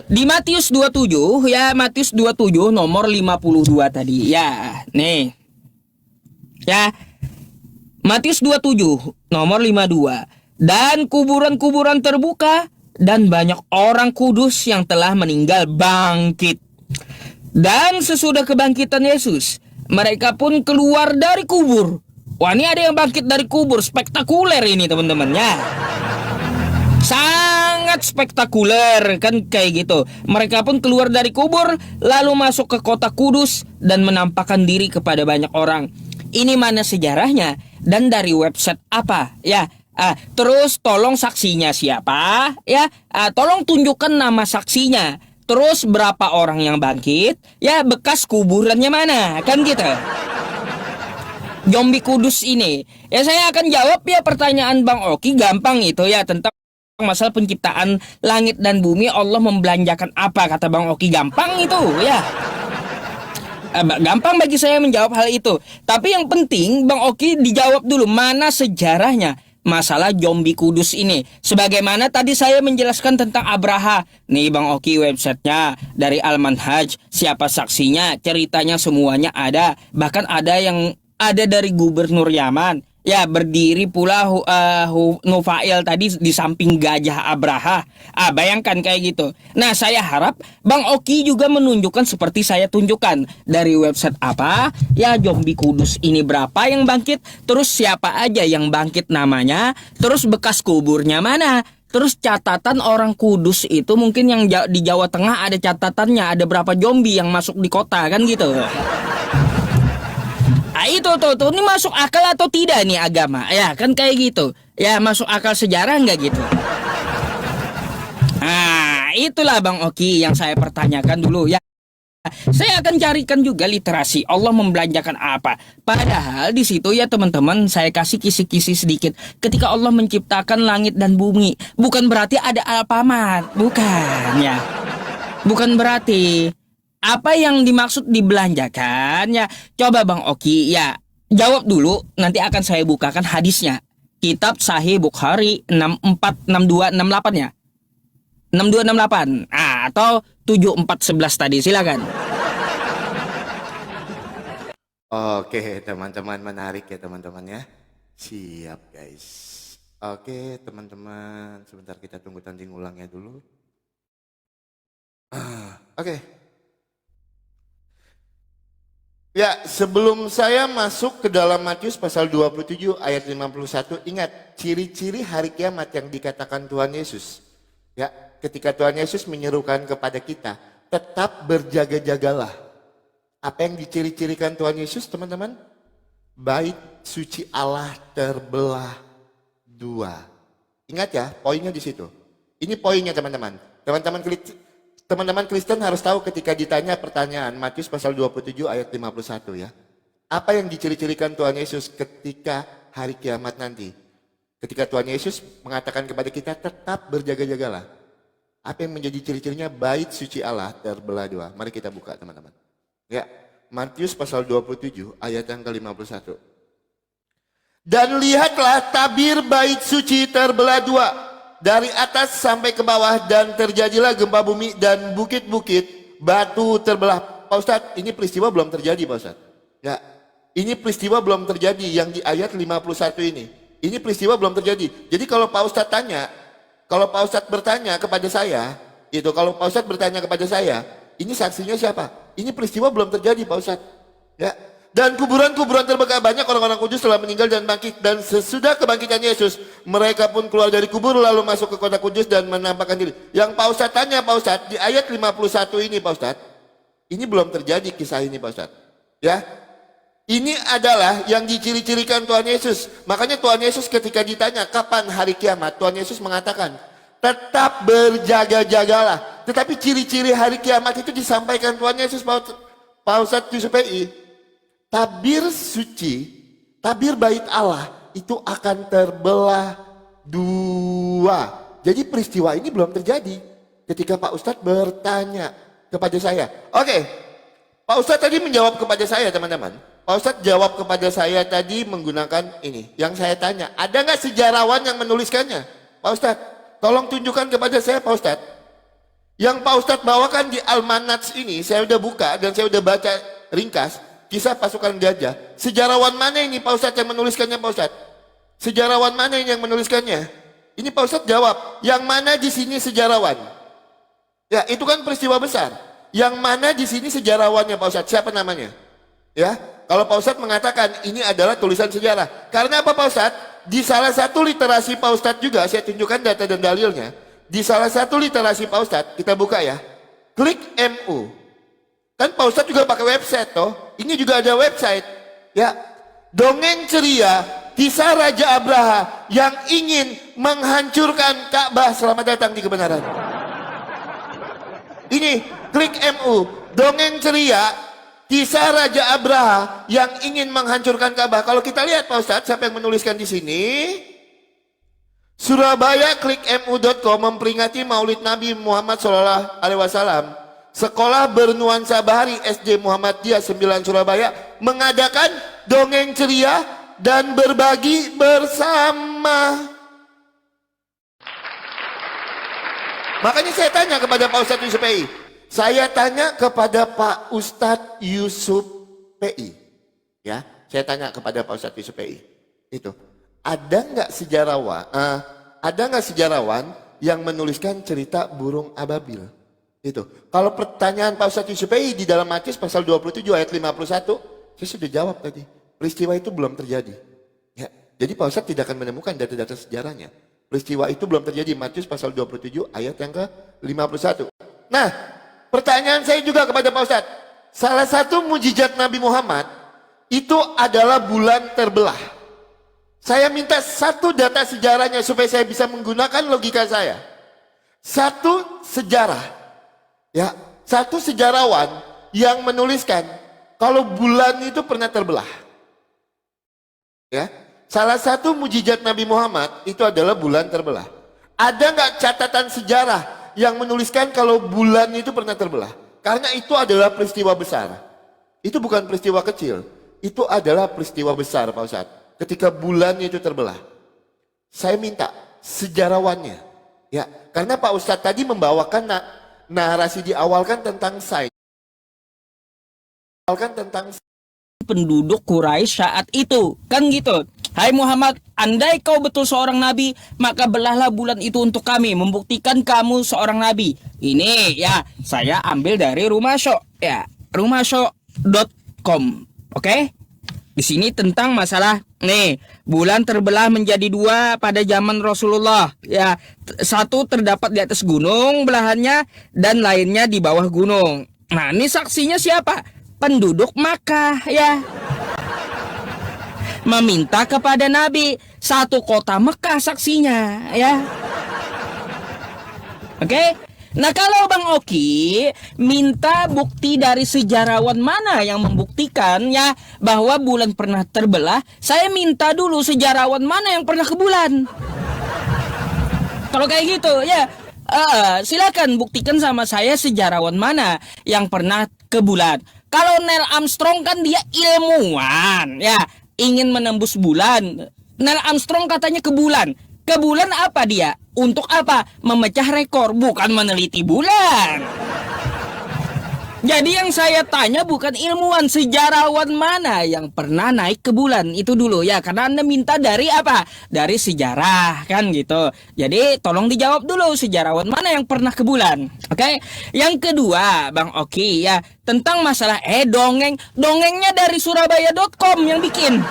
Di Matius 27 ya, Matius 27 nomor 52 tadi ya. Nih. Ya. Matius 27 nomor 52. Dan kuburan-kuburan terbuka dan banyak orang kudus yang telah meninggal bangkit. Dan sesudah kebangkitan Yesus, mereka pun keluar dari kubur. Wah, ini ada yang bangkit dari kubur, spektakuler ini teman-teman ya. Sangat spektakuler kan kayak gitu. Mereka pun keluar dari kubur lalu masuk ke kota Kudus dan menampakkan diri kepada banyak orang. Ini mana sejarahnya dan dari website apa ya? Terus tolong saksinya siapa ya? Tolong tunjukkan nama saksinya. Terus berapa orang yang bangkit? Ya, bekas kuburannya mana? Kan gitu. Jombi Kudus ini. Ya saya akan jawab ya pertanyaan Bang Oki, gampang itu ya, tentang masalah penciptaan langit dan bumi. Allah membelanjakan apa, kata Bang Oki, gampang itu ya. Gampang bagi saya menjawab hal itu. Tapi yang penting Bang Oki dijawab dulu mana sejarahnya masalah Jombi Kudus ini. Sebagaimana tadi saya menjelaskan tentang Abraha. Nih Bang Oki websitenya dari Al-Manhaj, siapa saksinya, ceritanya semuanya ada. Bahkan ada yang ada dari Gubernur Yaman. Ya, berdiri pula Nufail tadi di samping gajah Abraha. Bayangkan kayak gitu. Nah, saya harap Bang Oki juga menunjukkan seperti saya tunjukkan. Dari website apa, ya zombie kudus ini berapa yang bangkit, terus siapa aja yang bangkit namanya, terus bekas kuburnya mana. Terus catatan orang kudus itu mungkin yang di Jawa Tengah ada catatannya, ada berapa zombie yang masuk di kota kan gitu. Itu tuh, ini masuk akal atau tidak nih agama? Ya kan kayak gitu. Ya masuk akal sejarah nggak gitu? Itulah Bang Oki yang saya pertanyakan dulu ya. Saya akan carikan juga literasi Allah membelanjakan apa. Padahal di situ ya teman-teman saya kasih kisi-kisi sedikit. Ketika Allah menciptakan langit dan bumi, bukan berarti ada Alfamart, bukan ya. Bukan berarti. Apa yang dimaksud dibelanjakan ya? Coba Bang Oki ya jawab dulu. Nanti akan saya bukakan hadisnya. Kitab Sahih Bukhari 646268 ya. 6268 atau 7411 tadi silakan. Oke teman-teman, menarik ya teman-teman ya. Siap guys. Oke teman-teman, sebentar kita tunggu tanding ulangnya dulu. Oke. Ya, sebelum saya masuk ke dalam Matius pasal 27 ayat 51, ingat ciri-ciri hari kiamat yang dikatakan Tuhan Yesus. Ya, ketika Tuhan Yesus menyerukan kepada kita, tetap berjaga-jagalah. Apa yang diciri-cirikan Tuhan Yesus, teman-teman? Bait suci Allah terbelah dua. Ingat ya, poinnya di situ. Ini poinnya teman-teman. Teman-teman Kristen harus tahu ketika ditanya pertanyaan Matius pasal 27 ayat 51 ya. Apa yang diciri-cirikan Tuhan Yesus ketika hari kiamat nanti? Ketika Tuhan Yesus mengatakan kepada kita tetap berjaga-jagalah. Apa yang menjadi ciri-cirinya? Bait suci Allah terbelah dua. Mari kita buka teman-teman. Ya, Matius pasal 27 ayat yang ke-51. Dan lihatlah tabir bait suci terbelah dua. Dari atas sampai ke bawah dan terjadilah gempa bumi dan bukit-bukit batu terbelah. Pak Ustadz, ini peristiwa belum terjadi Pak Ustadz. Ya, ini peristiwa belum terjadi yang di ayat 51 ini. Ini peristiwa belum terjadi. Jadi kalau Pak Ustadz tanya, kalau Pak Ustadz bertanya kepada saya, kalau Pak Ustadz bertanya kepada saya, ini saksinya siapa? Ini peristiwa belum terjadi Pak Ustadz. Ya. Dan kuburan-kuburan terbakar banyak orang-orang kudus telah meninggal dan bangkit. Dan sesudah kebangkitan Yesus, mereka pun keluar dari kubur lalu masuk ke kota kudus dan menampakkan diri. Yang Pak Ustadz tanya Pak Ustadz, di ayat 51 ini Pak Ustadz, ini belum terjadi kisah ini Pak Ustadz. Ya, ini adalah yang diciri-cirikan Tuhan Yesus. Makanya Tuhan Yesus ketika ditanya kapan hari kiamat, Tuhan Yesus mengatakan, tetap berjaga-jagalah. Tetapi ciri-ciri hari kiamat itu disampaikan Tuhan Yesus Pak Ustadz Yusuf PI. Tabir suci, tabir bait Allah itu akan terbelah dua. Jadi peristiwa ini belum terjadi ketika Pak Ustadz bertanya kepada saya. Oke, Pak Ustadz tadi menjawab kepada saya teman-teman. Pak Ustadz jawab kepada saya tadi menggunakan ini. Yang saya tanya, ada nggak sejarawan yang menuliskannya? Pak Ustadz, tolong tunjukkan kepada saya Pak Ustadz. Yang Pak Ustadz bawakan di Almanats ini, saya udah buka dan saya udah baca ringkas. Kisah pasukan gajah. Sejarawan mana ini Pak Ustadz yang menuliskannya Pak Ustadz? Sejarawan mana ini yang menuliskannya? Ini Pak Ustadz jawab, yang mana di sini sejarawan? Ya, itu kan peristiwa besar. Yang mana di sini sejarawannya Pak Ustadz? Siapa namanya? Ya, kalau Pak Ustadz mengatakan ini adalah tulisan sejarah. Karena apa Pak Ustadz? Di salah satu literasi Pak Ustadz juga, saya tunjukkan data dan dalilnya. Di salah satu literasi Pak Ustadz, kita buka ya. Klik MU. Kan Pak Ustadz juga pakai website toh. Ini juga ada website. Ya. Dongeng ceria, kisah Raja Abraha yang ingin menghancurkan Ka'bah. Selamat datang di kebenaran. Ini klik MU. Dongeng ceria, kisah Raja Abraha yang ingin menghancurkan Ka'bah. Kalau kita lihat Pak Ustadz, siapa yang menuliskan di sini? Surabaya klik mu.com memperingati Maulid Nabi Muhammad SAW. Sekolah bernuansa bahari SD Muhammadiyah 9 Surabaya mengadakan dongeng ceria dan berbagi bersama. Makanya saya tanya kepada Pak Ustadz Yusuf PI. Saya tanya kepada Pak Ustadz Yusuf PI. Ya, saya tanya kepada Pak Ustadz Yusuf PI. Itu. Ada nggak sejarawan yang menuliskan cerita burung ababil? Itu. Kalau pertanyaan Pak Ustadz Yusupei di dalam Matius pasal 27 ayat 51, saya sudah jawab tadi. Peristiwa itu belum terjadi. Ya. Jadi Pak Ustadz tidak akan menemukan data-data sejarahnya. Peristiwa itu belum terjadi. Matius pasal 27 ayat yang ke-51. Nah, pertanyaan saya juga kepada Pak Ustadz. Salah satu mujizat Nabi Muhammad itu adalah bulan terbelah. Saya minta satu data sejarahnya supaya saya bisa menggunakan logika saya. Satu sejarah, ya, satu sejarawan yang menuliskan kalau bulan itu pernah terbelah. Ya, salah satu mujizat Nabi Muhammad itu adalah bulan terbelah. Ada nggak catatan sejarah yang menuliskan kalau bulan itu pernah terbelah? Karena itu adalah peristiwa besar. Itu bukan peristiwa kecil. Itu adalah peristiwa besar, Pak Ustadz. Ketika bulan itu terbelah. Saya minta sejarawannya. Ya, karena Pak Ustadz tadi membawakan narasi di awal kan tentang sains. Penduduk Quraisy saat itu, kan gitu. Hai Muhammad, andai kau betul seorang nabi, maka belahlah bulan itu untuk kami, membuktikan kamu seorang nabi. Ini ya, saya ambil dari Rumasho, ya, rumasho.com. Oke? Di sini tentang masalah nih, bulan terbelah menjadi dua pada zaman Rasulullah. Ya, satu terdapat di atas gunung belahannya dan lainnya di bawah gunung. Nah, ini saksinya siapa? Penduduk Makkah, ya. Meminta kepada Nabi, satu kota Mekah saksinya, ya. Oke? Nah, kalau Bang Oki minta bukti dari sejarawan mana yang membuktikan ya bahwa bulan pernah terbelah, saya minta dulu sejarawan mana yang pernah ke bulan. Kalau kayak gitu ya, silakan buktikan sama saya sejarawan mana yang pernah ke bulan. Kalau Neil Armstrong kan dia ilmuwan ya, ingin menembus bulan. Neil Armstrong katanya ke bulan. Ke bulan apa dia? Untuk apa? Memecah rekor, bukan meneliti bulan. Jadi yang saya tanya bukan ilmuwan, sejarawan mana yang pernah naik ke bulan. Itu dulu ya, karena Anda minta dari apa? Dari sejarah, kan gitu. Jadi tolong dijawab dulu, sejarawan mana yang pernah ke bulan. Oke? Yang kedua, Bang Oki ya, tentang masalah dongeng. Dongengnya dari surabaya.com yang bikin.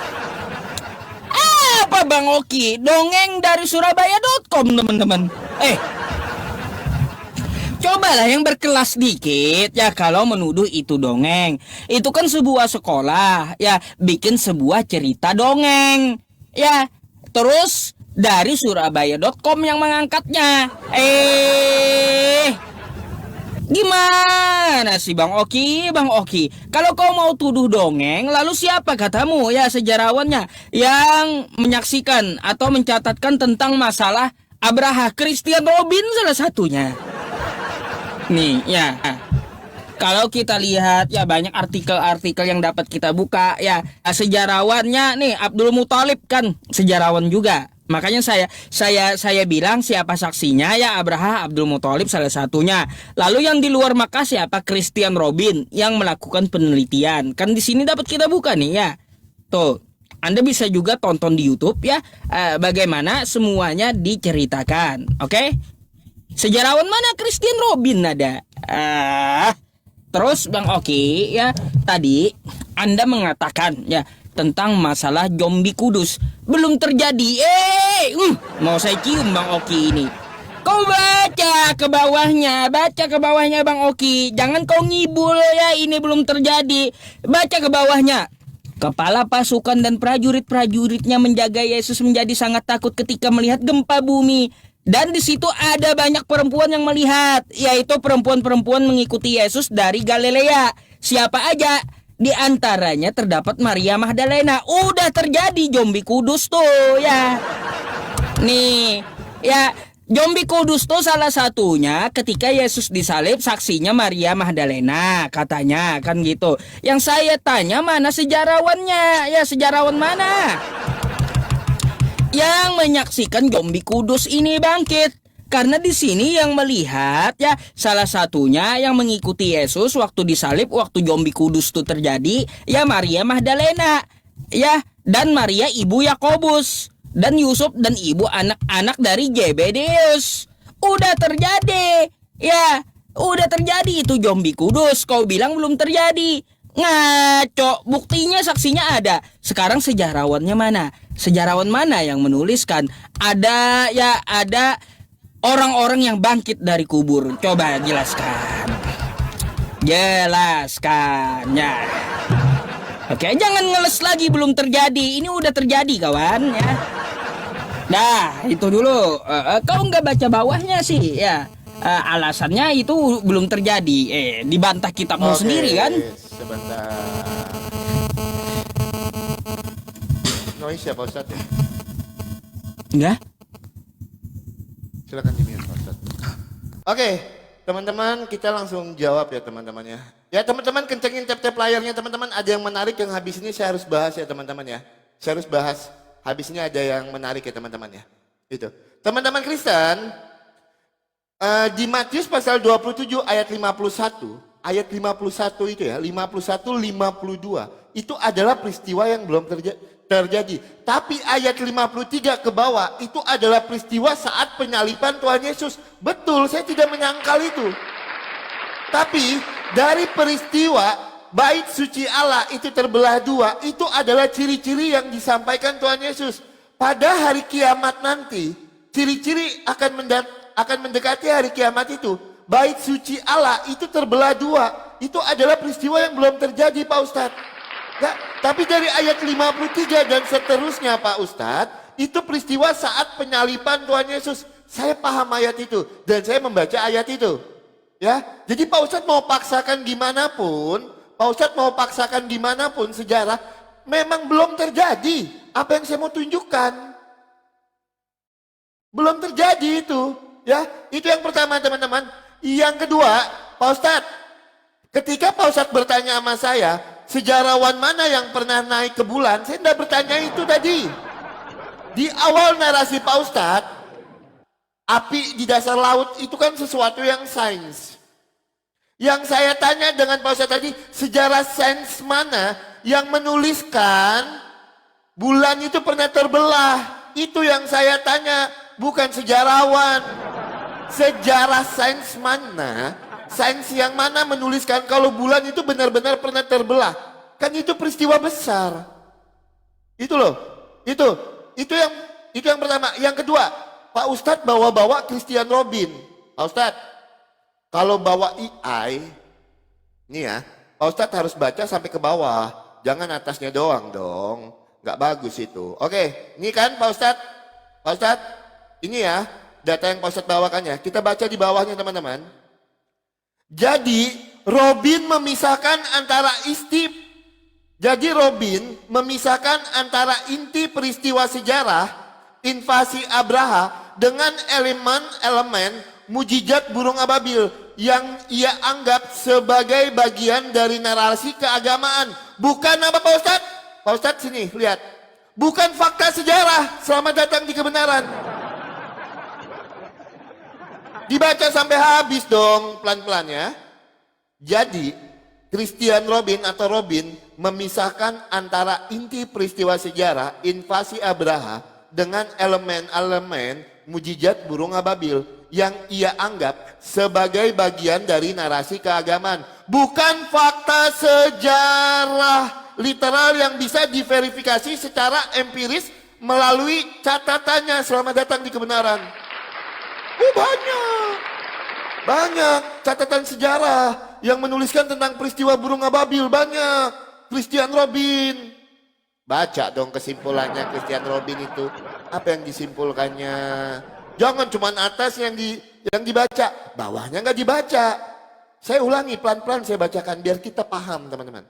Apa Bang Oki? Dongeng dari surabaya.com, teman-teman. Cobalah yang berkelas dikit ya kalau menuduh itu dongeng. Itu kan sebuah sekolah ya, bikin sebuah cerita dongeng. Ya, terus dari surabaya.com yang mengangkatnya. Gimana sih Bang Oki? Bang Oki, kalau kau mau tuduh dongeng, lalu siapa katamu ya sejarawannya yang menyaksikan atau mencatatkan tentang masalah Abraha? Christian Robin salah satunya. Nih ya, kalau kita lihat ya banyak artikel-artikel yang dapat kita buka ya, sejarawannya nih Abdul Muthalib kan sejarawan juga. Makanya saya bilang siapa saksinya ya Abraha, Abdul Muthalib salah satunya. Lalu yang di luar Makkah siapa? Christian Robin yang melakukan penelitian. Kan di sini dapat kita buka nih ya. Tuh, Anda bisa juga tonton di YouTube ya, bagaimana semuanya diceritakan. Oke? Sejarawan mana? Christian Robin ada. Terus Bang Oki ya, tadi Anda mengatakan ya tentang masalah zombie kudus belum terjadi. Mau saya cium Bang Oki ini. Kau baca ke bawahnya Bang Oki. Jangan kau ngibul ya, ini belum terjadi. Baca ke bawahnya. Kepala pasukan dan prajurit-prajuritnya menjaga Yesus menjadi sangat takut ketika melihat gempa bumi. Dan di situ ada banyak perempuan yang melihat, yaitu perempuan-perempuan mengikuti Yesus dari Galilea. Siapa aja? Di antaranya terdapat Maria Magdalena. Udah terjadi zombie kudus tuh ya. Nih, ya zombie kudus tuh salah satunya ketika Yesus disalib, saksinya Maria Magdalena katanya kan gitu. Yang saya tanya mana sejarawannya? Ya sejarawan mana yang menyaksikan zombie kudus ini bangkit? Karena di sini yang melihat ya salah satunya yang mengikuti Yesus waktu disalib, waktu zombie kudus itu terjadi ya Maria Magdalena. Ya, dan Maria ibu Yakobus, dan Yusuf dan ibu anak-anak dari Zebedeus. Udah terjadi. Ya, udah terjadi itu zombie kudus. Kau bilang belum terjadi. Ngaco, buktinya saksinya ada. Sekarang sejarawannya mana? Sejarawan mana yang menuliskan ada orang-orang yang bangkit dari kubur? Coba jelaskan. Jelaskan ya. Oke, jangan ngeles lagi belum terjadi. Ini udah terjadi kawan ya. Nah, itu dulu. Kau nggak baca bawahnya sih ya. Alasannya itu belum terjadi. Dibantah kitabmu sendiri kan? Sebentar. Noise ya Pak Ustadz ya? Enggak? Silakan dimute Pak Ustadz. Oke, teman-teman kita langsung jawab ya teman-teman ya. Ya teman-teman kencengin tap-tap layarnya teman-teman. Ada yang menarik yang habis ini saya harus bahas ya teman-teman ya. Saya harus bahas. Habis ini ada yang menarik ya teman-teman ya. Itu. Teman-teman Kristen, di Matius pasal 27 ayat 51. Ayat 51 itu ya, 51, 52. Itu adalah peristiwa yang belum terjadi. Tapi ayat 53 ke bawah, itu adalah peristiwa saat penyaliban Tuhan Yesus. Betul, saya tidak menyangkal itu. Tapi dari peristiwa bait suci Allah itu terbelah dua, itu adalah ciri-ciri yang disampaikan Tuhan Yesus. Pada hari kiamat nanti, ciri-ciri akan mendekati hari kiamat itu. Bait suci Allah itu terbelah dua. Itu adalah peristiwa yang belum terjadi Pak Ustadz. Ya, tapi dari ayat 53 dan seterusnya Pak Ustadz, itu peristiwa saat penyaliban Tuhan Yesus. Saya paham ayat itu dan saya membaca ayat itu. Ya, jadi Pak Ustadz mau paksakan gimana pun, Pak Ustadz mau paksakan gimana pun sejarah memang belum terjadi. Apa yang saya mau tunjukkan? Belum terjadi itu. Ya, itu yang pertama teman-teman. Yang kedua, Pak Ustadz, ketika Pak Ustadz bertanya sama saya, sejarawan mana yang pernah naik ke bulan? Saya tidak bertanya itu tadi. Di awal narasi Pak Ustadz, api di dasar laut itu kan sesuatu yang sains. Yang saya tanya dengan Pak Ustadz tadi, sejarah sains mana yang menuliskan bulan itu pernah terbelah? Itu yang saya tanya, bukan sejarawan. Sejarah sains mana? Sains yang mana menuliskan kalau bulan itu benar-benar pernah terbelah? Kan itu peristiwa besar. Itu loh. Itu yang pertama. Yang kedua, Pak Ustadz bawa-bawa Christian Robin. Pak Ustadz, kalau bawa AI, ini ya, Pak Ustadz harus baca sampai ke bawah. Jangan atasnya doang dong. Nggak bagus itu. Oke, ini kan Pak Ustadz. Pak Ustadz, ini ya. Data yang Pak Ustadz bawakan ya. Kita baca di bawahnya teman-teman. Jadi Robin memisahkan antara inti peristiwa sejarah invasi Abraha dengan elemen-elemen mujizat burung ababil yang ia anggap sebagai bagian dari narasi keagamaan. Bukan apa Pak Ustadz? Pak Ustadz sini lihat. Bukan fakta sejarah. Selamat datang di kebenaran. Dibaca sampai habis dong, pelan-pelan ya. Jadi, Christian Robin atau Robin memisahkan antara inti peristiwa sejarah invasi Abraha dengan elemen-elemen mujizat burung ababil yang ia anggap sebagai bagian dari narasi keagamaan. Bukan fakta sejarah literal yang bisa diverifikasi secara empiris melalui catatannya. Selamat datang di kebenaran. Banyak catatan sejarah yang menuliskan tentang peristiwa burung ababil, banyak. Christian Robin, baca dong kesimpulannya Christian Robin itu. Apa yang disimpulkannya? Jangan cuma atas yang dibaca, bawahnya nggak dibaca. Saya ulangi pelan-pelan saya bacakan biar kita paham teman-teman.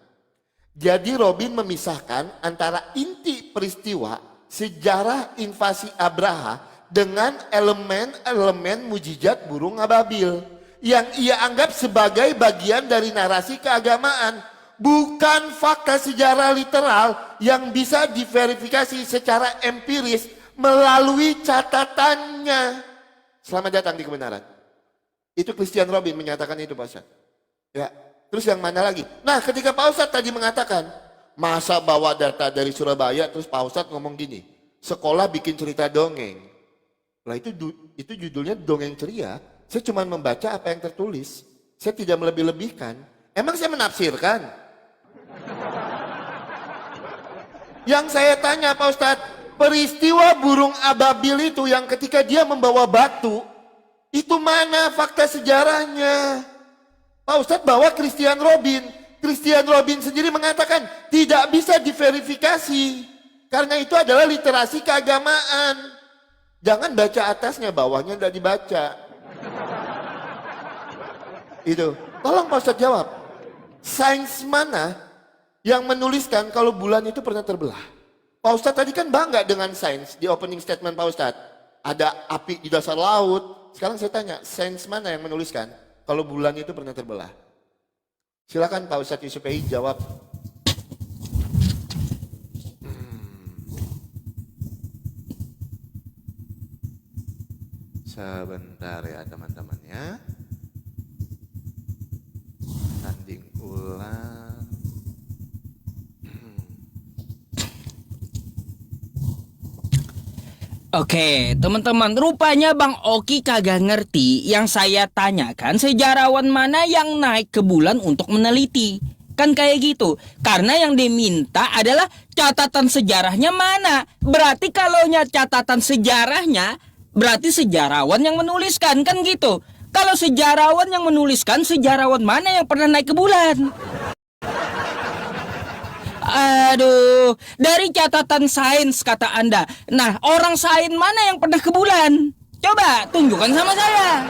Jadi Robin memisahkan antara inti peristiwa sejarah invasi Abraha dengan elemen-elemen mujizat burung ababil yang ia anggap sebagai bagian dari narasi keagamaan, bukan fakta sejarah literal yang bisa diverifikasi secara empiris melalui catatannya. Selamat datang di kebenaran. Itu Christian Robin menyatakan itu Pak Ustadz. Ya, terus yang mana lagi? Nah, ketika Pak Ustadz tadi mengatakan Masa bawa data dari Surabaya terus Pak Ustadz ngomong gini, sekolah bikin cerita dongeng. Lah itu judulnya dongeng ceria. Saya cuma membaca apa yang tertulis. Saya tidak melebih-lebihkan. Emang saya menafsirkan? Yang saya tanya Pak Ustadz, peristiwa burung ababil itu yang ketika dia membawa batu, itu mana fakta sejarahnya? Pak Ustadz bawa Christian Robin. Christian Robin sendiri mengatakan tidak bisa diverifikasi. Karena itu adalah literasi keagamaan. Jangan baca atasnya, bawahnya tidak dibaca. Itu. Tolong Pak Ustadz jawab. Sains mana yang menuliskan kalau bulan itu pernah terbelah? Pak Ustadz tadi kan bangga dengan sains di opening statement Pak Ustadz. Ada api di dasar laut. Sekarang saya tanya, sains mana yang menuliskan kalau bulan itu pernah terbelah? Silakan Pak Ustadz Yusuf Ei jawab. Sebentar ya teman-teman ya. Tanding ulang. Oke, teman-teman, rupanya Bang Oki kagak ngerti yang saya tanyakan sejarawan mana yang naik ke bulan untuk meneliti. Kan kayak gitu. Karena yang diminta adalah catatan sejarahnya mana. Berarti kalaunya catatan sejarahnya, berarti sejarawan yang menuliskan, kan gitu. Kalau sejarawan yang menuliskan, sejarawan mana yang pernah naik ke bulan? Aduh, dari catatan sains kata Anda. Nah, orang sains mana yang pernah ke bulan? Coba tunjukkan sama saya.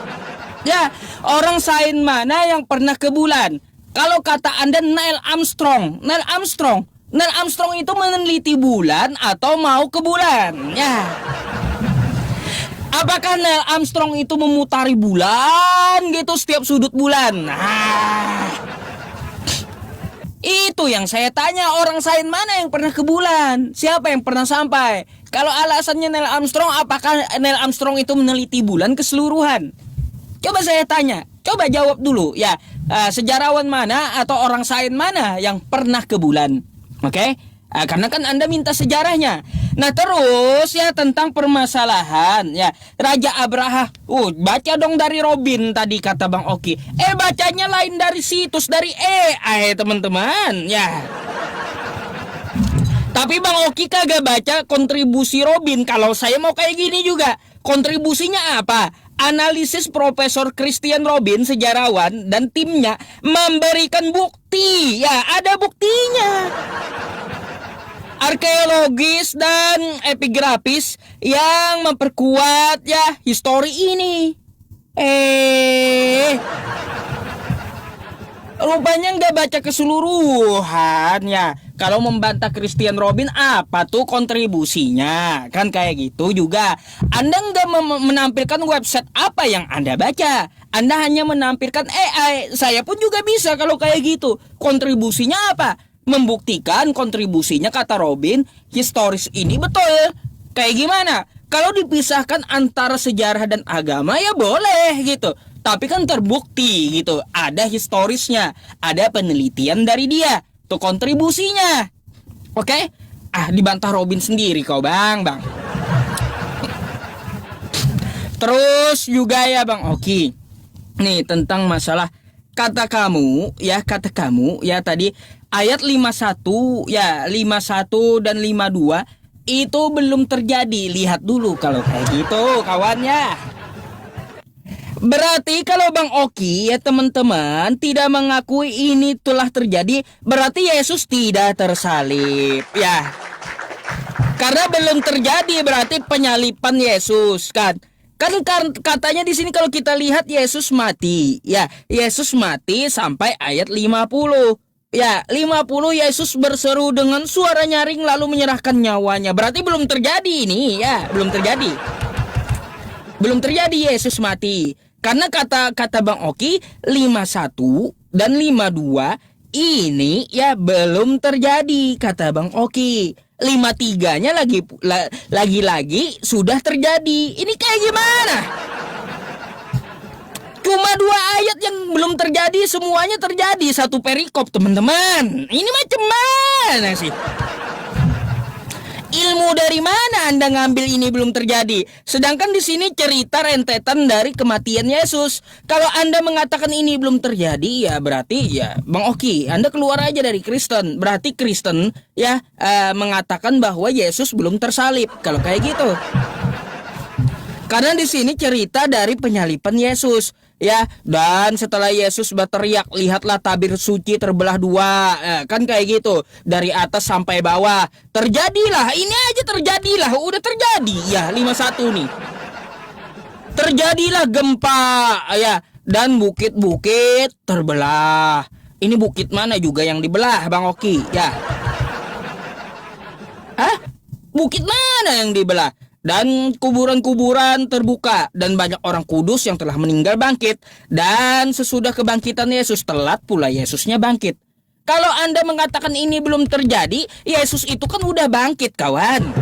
Ya, orang sains mana yang pernah ke bulan? Kalau kata Anda Neil Armstrong. Neil Armstrong itu meneliti bulan atau mau ke bulan? Ya. Apakah Neil Armstrong itu memutari bulan gitu setiap sudut bulan? Nah, itu yang saya tanya, orang sains mana yang pernah ke bulan? Siapa yang pernah sampai? Kalau alasannya Neil Armstrong, apakah Neil Armstrong itu meneliti bulan keseluruhan? Coba saya tanya, coba jawab dulu ya. Sejarawan mana atau orang sains mana yang pernah ke bulan? Oke? Karena kan Anda minta sejarahnya. Nah terus ya tentang permasalahan ya Raja Abraha. Baca dong dari Robin tadi kata Bang Oki. Bacanya lain dari situs, dari AI teman-teman ya. Tapi Bang Oki kagak baca kontribusi Robin. Kalau saya mau kayak gini juga. Kontribusinya apa? Analisis Profesor Christian Robin, sejarawan dan timnya memberikan bukti. Ya ada buktinya. Arkeologis dan epigrafis yang memperkuat ya histori ini. Rupanya nggak baca keseluruhan ya. Kalau membantah Christian Robin apa tuh kontribusinya? Kan kayak gitu juga. Anda nggak menampilkan website apa yang Anda baca. Anda hanya menampilkan AI. Saya pun juga bisa kalau kayak gitu. Kontribusinya apa? Membuktikan kontribusinya kata Robin historis ini betul. Kayak gimana? Kalau dipisahkan antara sejarah dan agama ya boleh gitu. Tapi kan terbukti gitu. Ada historisnya, ada penelitian dari dia. Tuh kontribusinya. Oke? Dibantah Robin sendiri kau bang. Terus juga ya Bang Oki. Nih tentang masalah kata kamu ya tadi ayat 51 ya 51 dan 52 itu belum terjadi. Lihat dulu kalau kayak gitu kawannya. Berarti kalau Bang Oki ya teman-teman tidak mengakui ini telah terjadi, berarti Yesus tidak tersalib ya. Karena belum terjadi berarti penyalipan Yesus kan. Kan katanya di sini kalau kita lihat Yesus mati. Ya, Yesus mati sampai ayat 50. Ya, 50 Yesus berseru dengan suara nyaring lalu menyerahkan nyawanya. Berarti belum terjadi ini, ya, belum terjadi. Belum terjadi Yesus mati. Karena kata Bang Oki 51 dan 52 ini ya belum terjadi kata Bang Oki. 53-nya lagi-lagi sudah terjadi. Ini kayak gimana? Cuma 2 ayat yang belum terjadi, semuanya terjadi. Satu perikop teman-teman. Ini macam mana? gimana sih? Ilmu dari mana Anda ngambil ini belum terjadi? Sedangkan di sini cerita rentetan dari kematian Yesus. Kalau Anda mengatakan ini belum terjadi, ya berarti ya Bang Oki, Anda keluar aja dari Kristen. Berarti Kristen ya mengatakan bahwa Yesus belum tersalib. Kalau kayak gitu. Karena di sini cerita dari penyalipan Yesus, ya. Dan setelah Yesus berteriak, lihatlah tabir suci terbelah dua, kan kayak gitu, dari atas sampai bawah. Terjadilah, ini aja terjadilah, udah terjadi, ya 51 nih. Terjadilah gempa, ya, dan bukit-bukit terbelah. Ini bukit mana juga yang dibelah, Bang Oki, ya? Hah? Bukit mana yang dibelah? Dan kuburan-kuburan terbuka dan banyak orang kudus yang telah meninggal bangkit. Dan sesudah kebangkitan Yesus, telat pula Yesusnya bangkit. Kalau Anda mengatakan ini belum terjadi, Yesus itu kan udah bangkit, kawan.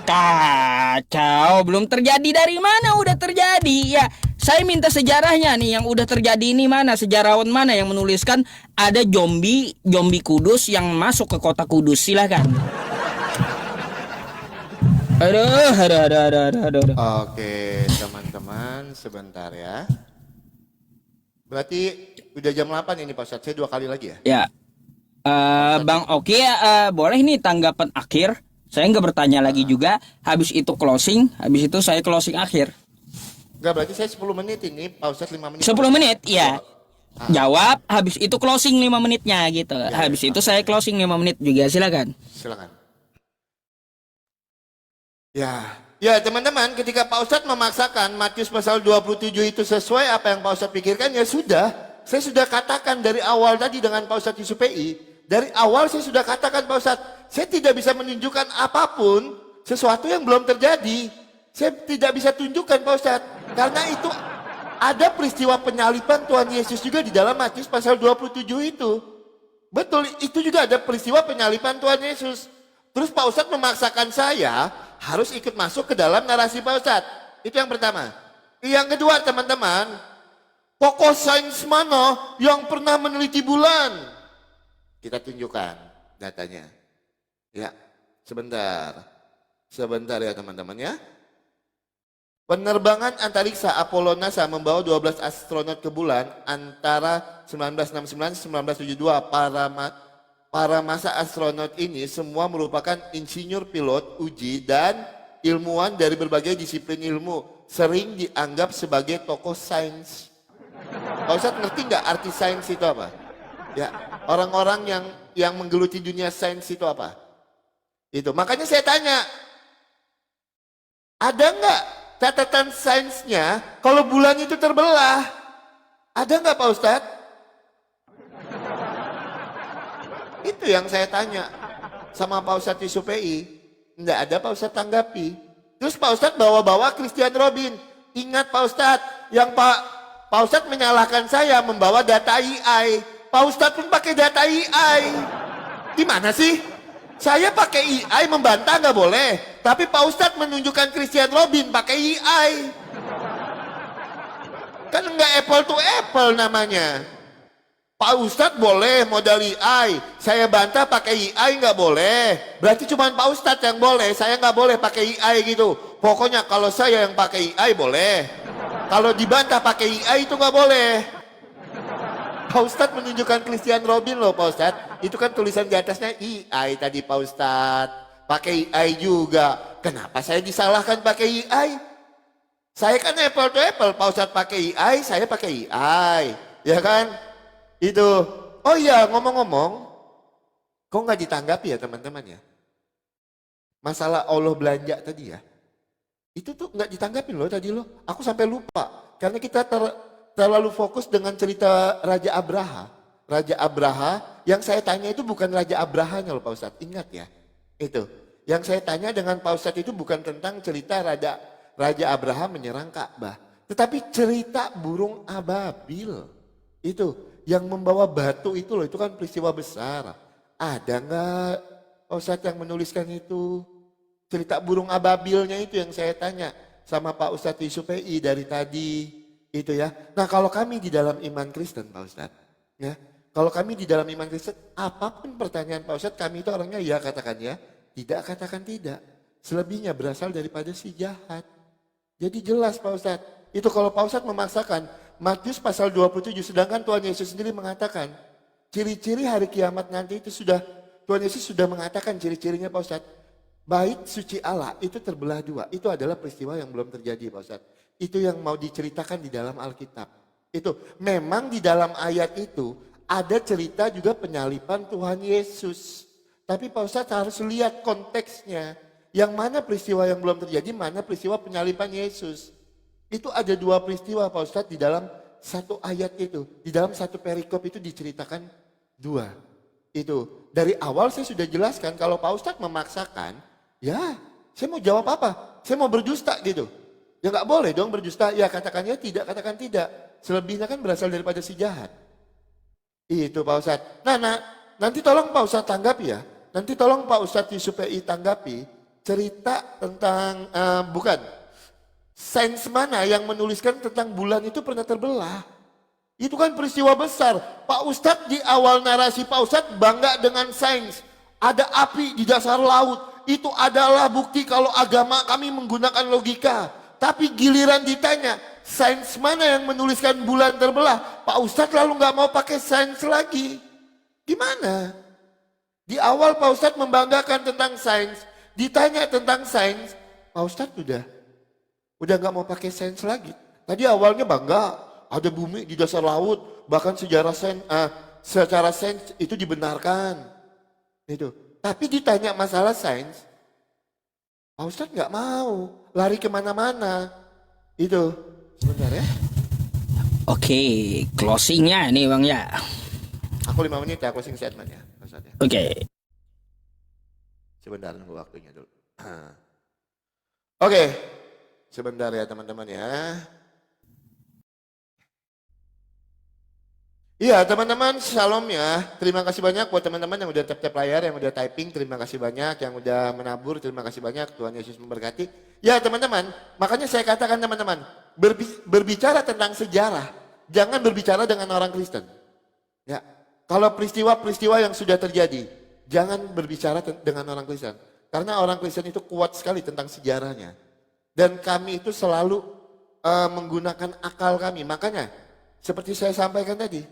Kacau, belum terjadi dari mana udah terjadi. Ya, saya minta sejarahnya nih, yang udah terjadi ini mana, sejarawan mana yang menuliskan ada zombie kudus yang masuk ke kota Kudus. Silakan. Aduh. Oke, teman-teman, sebentar ya. Berarti udah jam 8 ini Pak Ustadz, saya 2 kali lagi ya? Ya, Bang Oki, boleh nih tanggapan akhir. Saya nggak bertanya lagi juga. Habis itu closing, habis itu saya closing akhir. Enggak, berarti saya 10 menit ini, Pak Ustadz 5 menit. 10 menit, ya. Jawab, habis itu closing 5 menitnya gitu. Habis itu saya closing 5 menit juga, silakan. Silakan. Ya teman-teman, ketika Pak Ustadz memaksakan Matius pasal 27 itu sesuai apa yang Pak Ustadz pikirkan, ya sudah. Saya sudah katakan dari awal tadi dengan Pak Ustadz Yusuf PI. Dari awal saya sudah katakan Pak Ustadz, saya tidak bisa menunjukkan apapun sesuatu yang belum terjadi. Saya tidak bisa tunjukkan Pak Ustadz. Karena itu ada peristiwa penyaliban Tuhan Yesus juga di dalam Matius pasal 27 itu. Betul, itu juga ada peristiwa penyaliban Tuhan Yesus. Terus Pak Ustadz memaksakan saya harus ikut masuk ke dalam narasi Pak Ustadz. Itu yang pertama. Yang kedua teman-teman, tokoh sains mana yang pernah meneliti bulan? Kita tunjukkan datanya. Ya, sebentar. Sebentar ya teman-teman ya. Penerbangan antariksa Apollo NASA membawa 12 astronot ke bulan antara 1969-1972. Para masa astronot ini semua merupakan insinyur pilot uji dan ilmuwan dari berbagai disiplin ilmu. Sering dianggap sebagai tokoh sains. Pak Ustadz ngerti nggak arti sains itu apa? Ya, orang-orang yang menggeluti dunia sains itu apa? Itu, makanya saya tanya, ada nggak catatan sainsnya kalau bulan itu terbelah? Ada nggak Pak Ustadz? Itu yang saya tanya sama Pak Ustadz Yusuf PI. Nggak ada Pak Ustadz tanggapi. Terus Pak Ustadz bawa-bawa Christian Robin. Ingat Pak Ustadz, yang Pak Ustadz menyalahkan saya membawa data AI. Pak Ustadz pun pakai data AI. Gimana sih? Saya pakai AI membantah nggak boleh. Tapi Pak Ustadz menunjukkan Christian Robin pakai AI. Kan nggak apple to apple namanya. Pak Ustadz boleh modal AI, saya bantah pakai AI nggak boleh. Berarti cuma Pak Ustadz yang boleh, saya nggak boleh pakai AI gitu. Pokoknya kalau saya yang pakai AI boleh. Kalau dibantah pakai AI itu nggak boleh. Pak Ustadz menunjukkan Christian Robin loh Pak Ustadz. Itu kan tulisan di atasnya AI tadi Pak Ustadz. Pakai AI juga. Kenapa saya disalahkan pakai AI? Saya kan apple to apple, Pak Ustadz pakai AI, saya pakai AI. Ya kan? Itu, oh iya ngomong-ngomong, kok nggak ditanggapi ya teman-teman ya? Masalah Allah belanja tadi ya, itu tuh nggak ditanggapi loh tadi loh. Aku sampai lupa, karena kita terlalu fokus dengan cerita Raja Abraha. Raja Abraha, yang saya tanya itu bukan Raja Abrahanya loh Pak Ustadz, ingat ya. Itu, yang saya tanya dengan Pak Ustadz itu bukan tentang cerita Raja Abraha menyerang Ka'bah. Tetapi cerita burung ababil, itu. Yang membawa batu itu loh, itu kan peristiwa besar. Ada nggak Ustadz yang menuliskan itu? Cerita burung ababilnya itu yang saya tanya sama Pak Ustadz Yusuf PI dari tadi. Itu ya. Nah kalau kami di dalam iman Kristen Pak Ustadz, ya, Kalau kami di dalam iman Kristen, apapun pertanyaan Pak Ustadz, kami itu orangnya ya katakan ya, tidak katakan tidak. Selebihnya berasal daripada si jahat. Jadi jelas Pak Ustadz. Itu kalau Pak Ustadz memaksakan, Matius pasal 27, sedangkan Tuhan Yesus sendiri mengatakan, ciri-ciri hari kiamat nanti itu sudah, Tuhan Yesus sudah mengatakan ciri-cirinya Pak Ustadz. Bait suci Allah itu terbelah dua. Itu adalah peristiwa yang belum terjadi Pak Ustadz. Itu yang mau diceritakan di dalam Alkitab. Itu memang di dalam ayat itu ada cerita juga penyaliban Tuhan Yesus. Tapi Pak Ustadz harus lihat konteksnya. Yang mana peristiwa yang belum terjadi, mana peristiwa penyaliban Yesus. Itu ada dua peristiwa Pak Ustadz di dalam satu ayat itu. Di dalam satu perikop itu diceritakan dua. Itu dari awal saya sudah jelaskan kalau Pak Ustadz memaksakan, ya saya mau jawab apa? Saya mau berdusta gitu. Ya nggak boleh dong berdusta. Ya katakannya tidak, katakan tidak. Selebihnya kan berasal daripada si jahat. Itu Pak Ustadz. Nah, nanti tolong Pak Ustadz tanggapi ya. Nanti tolong Pak Ustadz Yusufi tanggapi cerita tentang bukan sains mana yang menuliskan tentang bulan itu pernah terbelah. Itu kan peristiwa besar. Pak Ustadz di awal narasi Pak Ustadz bangga dengan sains. Ada api di dasar laut. Itu adalah bukti kalau agama kami menggunakan logika. Tapi giliran ditanya, sains mana yang menuliskan bulan terbelah? Pak Ustadz lalu nggak mau pakai sains lagi. Gimana? Di awal Pak Ustadz membanggakan tentang sains. Ditanya tentang sains, Pak Ustadz udah nggak mau pakai sains lagi. Tadi awalnya bangga, ada bumi di dasar laut, bahkan secara sains itu dibenarkan. Itu. Tapi ditanya masalah sains, Pak Ustadz nggak mau, lari kemana-mana. Itu, sebentar ya. Oke, closingnya nih Bang ya. Aku 5 menit ya, closing statement ya. Pak Ustadz ya. Oke. Sebentar nunggu waktunya dulu. Oke, sebentar ya teman-teman ya. Iya teman-teman, shalom ya. Terima kasih banyak buat teman-teman yang udah tap-tap layar, yang udah typing. Terima kasih banyak, yang udah menabur. Terima kasih banyak, Tuhan Yesus memberkati. Ya teman-teman, makanya saya katakan teman-teman, berbicara tentang sejarah, jangan berbicara dengan orang Kristen. Ya, kalau peristiwa-peristiwa yang sudah terjadi, jangan berbicara dengan orang Kristen. Karena orang Kristen itu kuat sekali tentang sejarahnya. Dan kami itu selalu menggunakan akal kami. Makanya, seperti saya sampaikan tadi,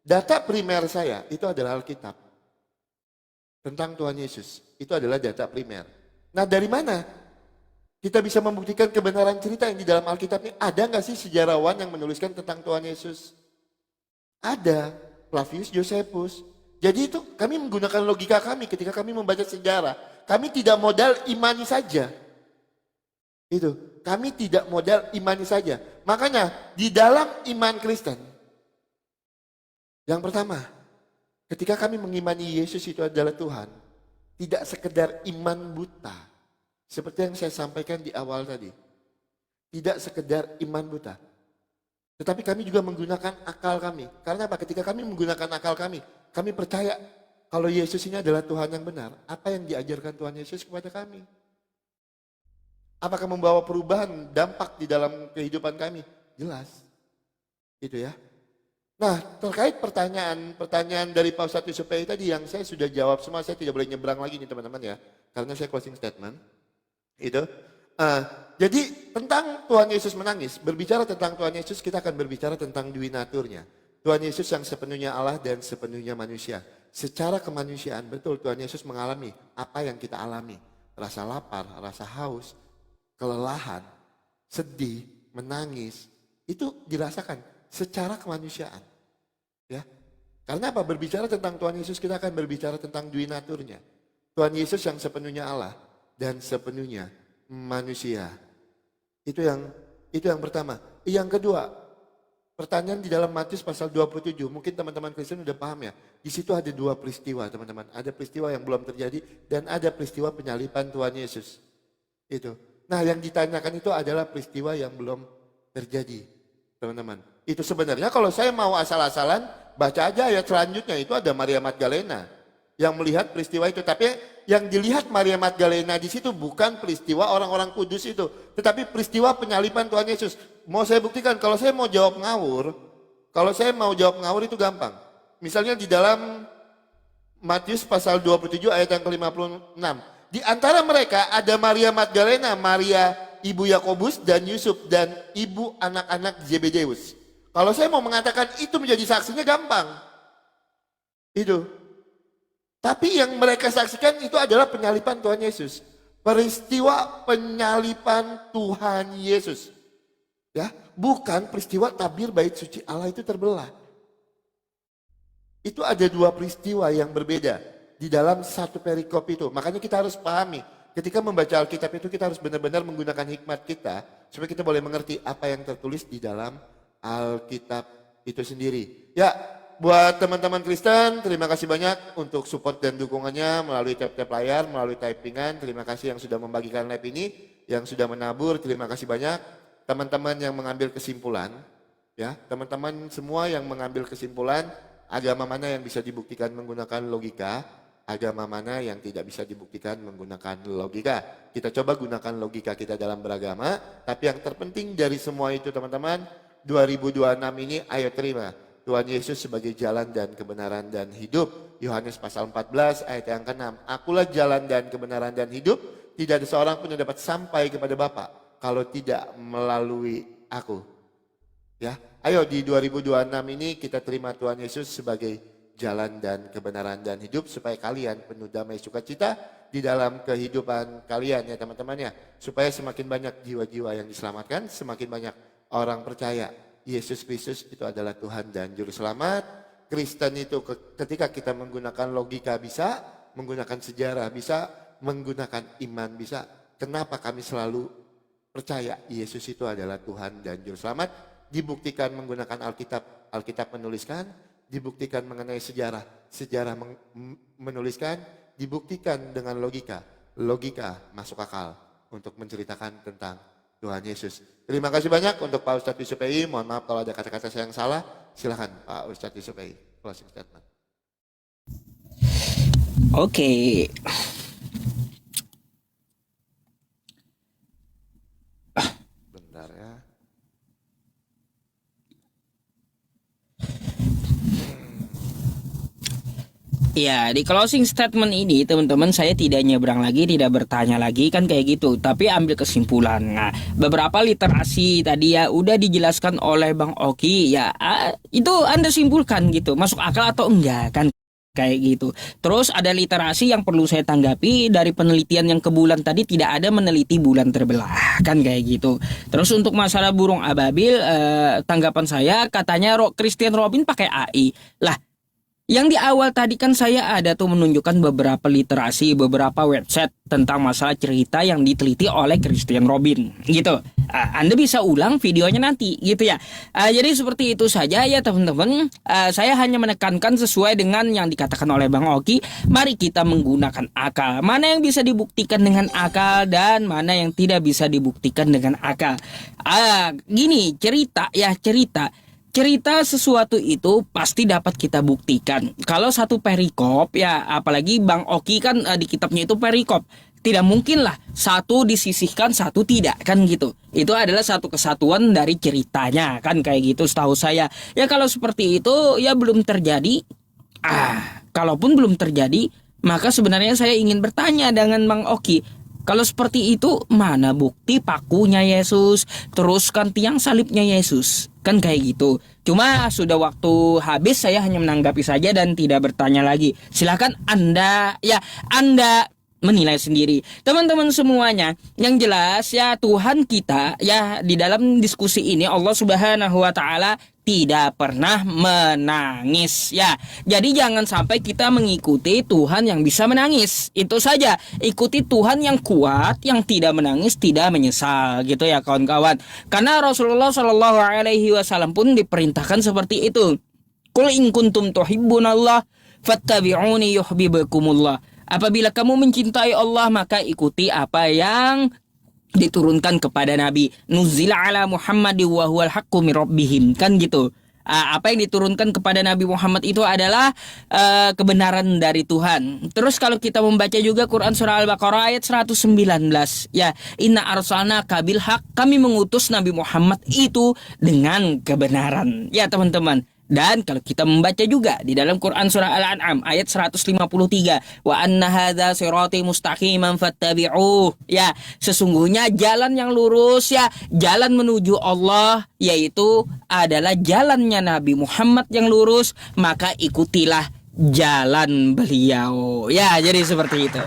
data primer saya itu adalah Alkitab. Tentang Tuhan Yesus. Itu adalah data primer. Nah dari mana kita bisa membuktikan kebenaran cerita yang di dalam Alkitab ini? Ada nggak sih sejarawan yang menuliskan tentang Tuhan Yesus? Ada. Flavius Josephus. Jadi itu kami menggunakan logika kami ketika kami membaca sejarah. Kami tidak modal imani saja. Itu. Kami tidak modal imani saja. Makanya di dalam iman Kristen, yang pertama, ketika kami mengimani Yesus itu adalah Tuhan, tidak sekedar iman buta. Seperti yang saya sampaikan di awal tadi. Tidak sekedar iman buta. Tetapi kami juga menggunakan akal kami. Karena apa? Ketika kami menggunakan akal kami percaya kalau Yesus ini adalah Tuhan yang benar. Apa yang diajarkan Tuhan Yesus kepada kami? Apakah membawa perubahan, dampak di dalam kehidupan kami? Jelas. Itu ya. Nah, terkait pertanyaan dari Pak Ustadz Yusufi tadi yang saya sudah jawab semua, saya tidak boleh nyebrang lagi nih teman-teman ya. Karena saya closing statement. Itu. Jadi tentang Tuhan Yesus menangis, berbicara tentang Tuhan Yesus kita akan berbicara tentang dui naturnya. Tuhan Yesus yang sepenuhnya Allah dan sepenuhnya manusia. Secara kemanusiaan betul Tuhan Yesus mengalami apa yang kita alami. Rasa lapar, rasa haus, kelelahan, sedih, menangis. Itu dirasakan secara kemanusiaan. Ya. Karena apa? Berbicara tentang Tuhan Yesus kita akan berbicara tentang dui naturnya. Tuhan Yesus yang sepenuhnya Allah dan sepenuhnya manusia. Itu yang pertama. Yang kedua, pertanyaan di dalam Matius pasal 27. Mungkin teman-teman Kristen udah paham ya. Di situ ada dua peristiwa teman-teman. Ada peristiwa yang belum terjadi dan ada peristiwa penyaliban Tuhan Yesus. Itu. Nah yang ditanyakan itu adalah peristiwa yang belum terjadi teman-teman. Itu sebenarnya kalau saya mau asal-asalan baca aja ayat selanjutnya itu ada Maria Magdalena yang melihat peristiwa itu. Tapi yang dilihat Maria Magdalena di situ bukan peristiwa orang-orang kudus itu, tetapi peristiwa penyaliban Tuhan Yesus. Mau saya buktikan kalau saya mau jawab ngawur itu gampang. Misalnya di dalam Matius pasal 27 ayat yang ke-56. Di antara mereka ada Maria Magdalena, Maria ibu Yakobus dan Yusuf dan ibu anak-anak Zebedeus. Kalau saya mau mengatakan itu menjadi saksinya gampang. Itu. Tapi yang mereka saksikan itu adalah penyalipan Tuhan Yesus. Peristiwa penyalipan Tuhan Yesus. Ya, bukan peristiwa tabir bait suci Allah itu terbelah. Itu ada dua peristiwa yang berbeda di dalam satu perikop itu. Makanya kita harus pahami. Ketika membaca Alkitab itu kita harus benar-benar menggunakan hikmat kita. Supaya kita boleh mengerti apa yang tertulis di dalam Alkitab itu sendiri. Ya, buat teman-teman Kristen, terima kasih banyak untuk support dan dukungannya melalui tap-tap layar, melalui typingan. Terima kasih yang sudah membagikan live ini, yang sudah menabur, terima kasih banyak. Teman-teman yang mengambil kesimpulan, ya, teman-teman semua yang mengambil kesimpulan, agama mana yang bisa dibuktikan menggunakan logika, agama mana yang tidak bisa dibuktikan menggunakan logika. Kita coba gunakan logika kita dalam beragama, tapi yang terpenting dari semua itu teman-teman, 2026 ini ayo terima Tuhan Yesus sebagai jalan dan kebenaran dan hidup. Yohanes pasal 14 ayat yang ke-6. Akulah jalan dan kebenaran dan hidup, tidak ada seorang pun yang dapat sampai kepada Bapa kalau tidak melalui aku. Ya, ayo di 2026 ini kita terima Tuhan Yesus sebagai jalan dan kebenaran dan hidup supaya kalian penuh damai sukacita di dalam kehidupan kalian ya teman-teman ya. Supaya semakin banyak jiwa-jiwa yang diselamatkan, semakin banyak orang percaya Yesus Kristus itu adalah Tuhan dan Juru Selamat. Kristen itu ketika kita menggunakan logika bisa, menggunakan sejarah bisa, menggunakan iman bisa. Kenapa kami selalu percaya Yesus itu adalah Tuhan dan Juru Selamat? Dibuktikan menggunakan Alkitab, Alkitab menuliskan, dibuktikan mengenai sejarah, sejarah menuliskan, dibuktikan dengan logika, logika masuk akal untuk menceritakan tentang Tuhan Yesus. Terima kasih banyak untuk Pak Ustadz Yusupei. Mohon maaf kalau ada kata-kata saya yang salah. Silakan Pak Ustadz Yusupei, closing statement. Oke. Bentar ya. Ya, di closing statement ini teman-teman saya tidak nyebrang lagi, tidak bertanya lagi kan kayak gitu, tapi ambil kesimpulan. Nah, beberapa literasi tadi ya udah dijelaskan oleh Bang Oki ya, itu Anda simpulkan gitu, masuk akal atau enggak kan kayak gitu. Terus ada literasi yang perlu saya tanggapi dari penelitian yang ke bulan tadi, tidak ada meneliti bulan terbelah kan kayak gitu. Terus untuk masalah burung ababil, tanggapan saya katanya Christian Robin pakai AI lah. Yang di awal tadi kan saya ada tuh menunjukkan beberapa literasi, beberapa website tentang masalah cerita yang diteliti oleh Christian Robin gitu. Anda bisa ulang videonya nanti gitu ya. Jadi seperti itu saja ya teman-teman. Saya hanya menekankan sesuai dengan yang dikatakan oleh Bang Oki. Mari kita menggunakan akal. Mana yang bisa dibuktikan dengan akal dan mana yang tidak bisa dibuktikan dengan akal. Gini cerita ya cerita. Cerita sesuatu itu pasti dapat kita buktikan. Kalau satu perikop ya, apalagi Bang Oki kan di kitabnya itu perikop. Tidak mungkin lah satu disisihkan, satu tidak kan gitu. Itu adalah satu kesatuan dari ceritanya kan kayak gitu setahu saya. Ya kalau seperti itu ya belum terjadi. Kalaupun belum terjadi, maka sebenarnya saya ingin bertanya dengan Bang Oki. Kalau seperti itu, mana bukti pakunya Yesus, teruskan tiang salibnya Yesus? Kan kayak gitu. Cuma sudah waktu habis, saya hanya menanggapi saja dan tidak bertanya lagi. Silakan Anda menilai sendiri. Teman-teman semuanya, yang jelas ya Tuhan kita ya di dalam diskusi ini Allah Subhanahu wa taala tidak pernah menangis ya. Jadi jangan sampai kita mengikuti Tuhan yang bisa menangis. Itu saja. Ikuti Tuhan yang kuat, yang tidak menangis, tidak menyesal gitu ya kawan-kawan. Karena Rasulullah Shallallahu alaihi wasallam pun diperintahkan seperti itu. Qul in kuntum tuhibbunallah fattabi'uni yuhibbukumullah. Apabila kamu mencintai Allah maka ikuti apa yang diturunkan kepada Nabi. Nuzila ala Muhammad wa huwal haqqu mir rabbihim kan gitu. Apa yang diturunkan kepada Nabi Muhammad itu adalah kebenaran dari Tuhan. Terus kalau kita membaca juga Quran surah Al-Baqarah ayat 119 ya, inna arsalna kabil haq, kami mengutus Nabi Muhammad itu dengan kebenaran. Ya teman-teman, Dan kalau kita membaca juga di dalam Quran surah Al-An'am ayat 153, wa anna hadza sirati mustaqiman fattabi'uh. Ya, sesungguhnya jalan yang lurus, ya, jalan menuju Allah, yaitu adalah jalannya Nabi Muhammad yang lurus, maka ikutilah jalan beliau. Ya, jadi seperti itu.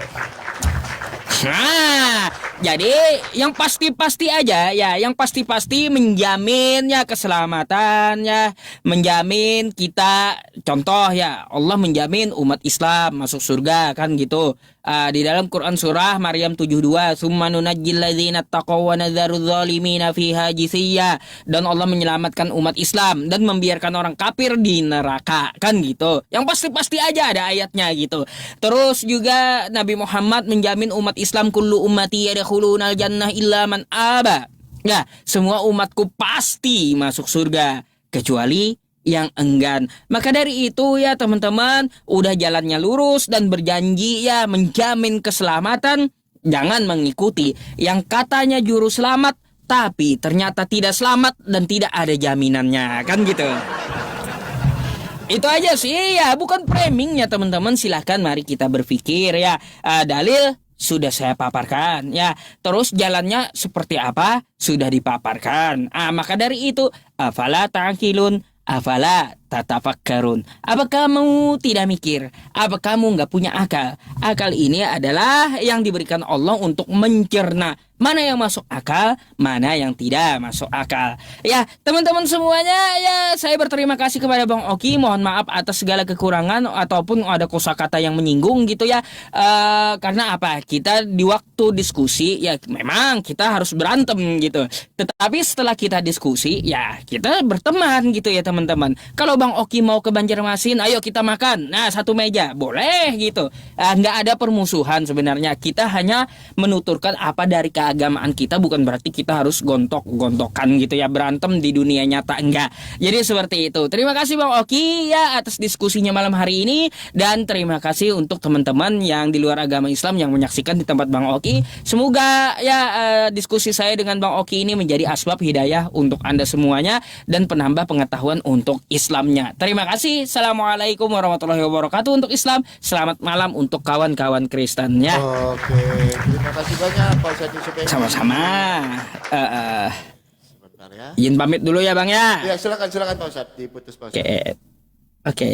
Nah, jadi yang pasti-pasti aja ya, yang pasti-pasti menjamin ya keselamatan ya, menjamin kita, contoh ya, Allah menjamin umat Islam masuk surga kan gitu. Di dalam Quran surah Maryam 72, "Tsumma nunajjil ladzina taqaw wa nadzaru dzalimina fiha jisiyya." Dan Allah menyelamatkan umat Islam dan membiarkan orang kafir di neraka kan gitu. Yang pasti-pasti aja ada ayatnya gitu. Terus juga Nabi Muhammad menjamin umat Islam, kullu ummati yadkhulunal jannah illa man aba. Ya, semua umatku pasti masuk surga kecuali yang enggan. Maka dari itu ya teman-teman, udah jalannya lurus dan berjanji ya menjamin keselamatan, jangan mengikuti yang katanya juru selamat tapi ternyata tidak selamat dan tidak ada jaminannya kan gitu. Itu aja sih ya, bukan framing ya teman-teman. Silahkan mari kita berpikir ya. Dalil sudah saya paparkan ya. Terus jalannya seperti apa sudah dipaparkan. Maka dari itu, afala ta'qilun, afala tatafakkarun. Apa kamu tidak mikir? Apa kamu nggak punya akal? Akal ini adalah yang diberikan Allah untuk mencerna mana yang masuk akal, mana yang tidak masuk akal. Ya, teman-teman semuanya, ya saya berterima kasih kepada Bang Oki. Mohon maaf atas segala kekurangan ataupun ada kosakata yang menyinggung gitu ya. Karena apa? Kita di waktu diskusi ya memang kita harus berantem gitu. Tetapi setelah kita diskusi ya kita berteman gitu ya teman-teman. Kalau Bang Oki mau ke Banjarmasin, ayo kita makan. Nah, satu meja, boleh gitu. Nggak ada permusuhan sebenarnya. Kita hanya menuturkan apa dari keagamaan kita, bukan berarti kita harus gontok-gontokan gitu ya, berantem di dunia nyata, enggak. Jadi seperti itu. Terima kasih Bang Oki ya atas diskusinya malam hari ini, dan terima kasih untuk teman-teman yang di luar agama Islam yang menyaksikan di tempat Bang Oki. Semoga ya diskusi saya dengan Bang Oki ini menjadi asbab hidayah untuk Anda semuanya dan penambah pengetahuan untuk Islamnya. Terima kasih. Assalamualaikum warahmatullahi wabarakatuh untuk Islam. Selamat malam untuk kawan-kawan Kristen ya. Oke, terima kasih banyak Pak Ustadz Yusuf Edi. Sama-sama. Sebentar ya. Izin pamit dulu ya Bang ya. Ya, silakan Pak Ustadz, diputus Pak Ustadz. Oke. Oke.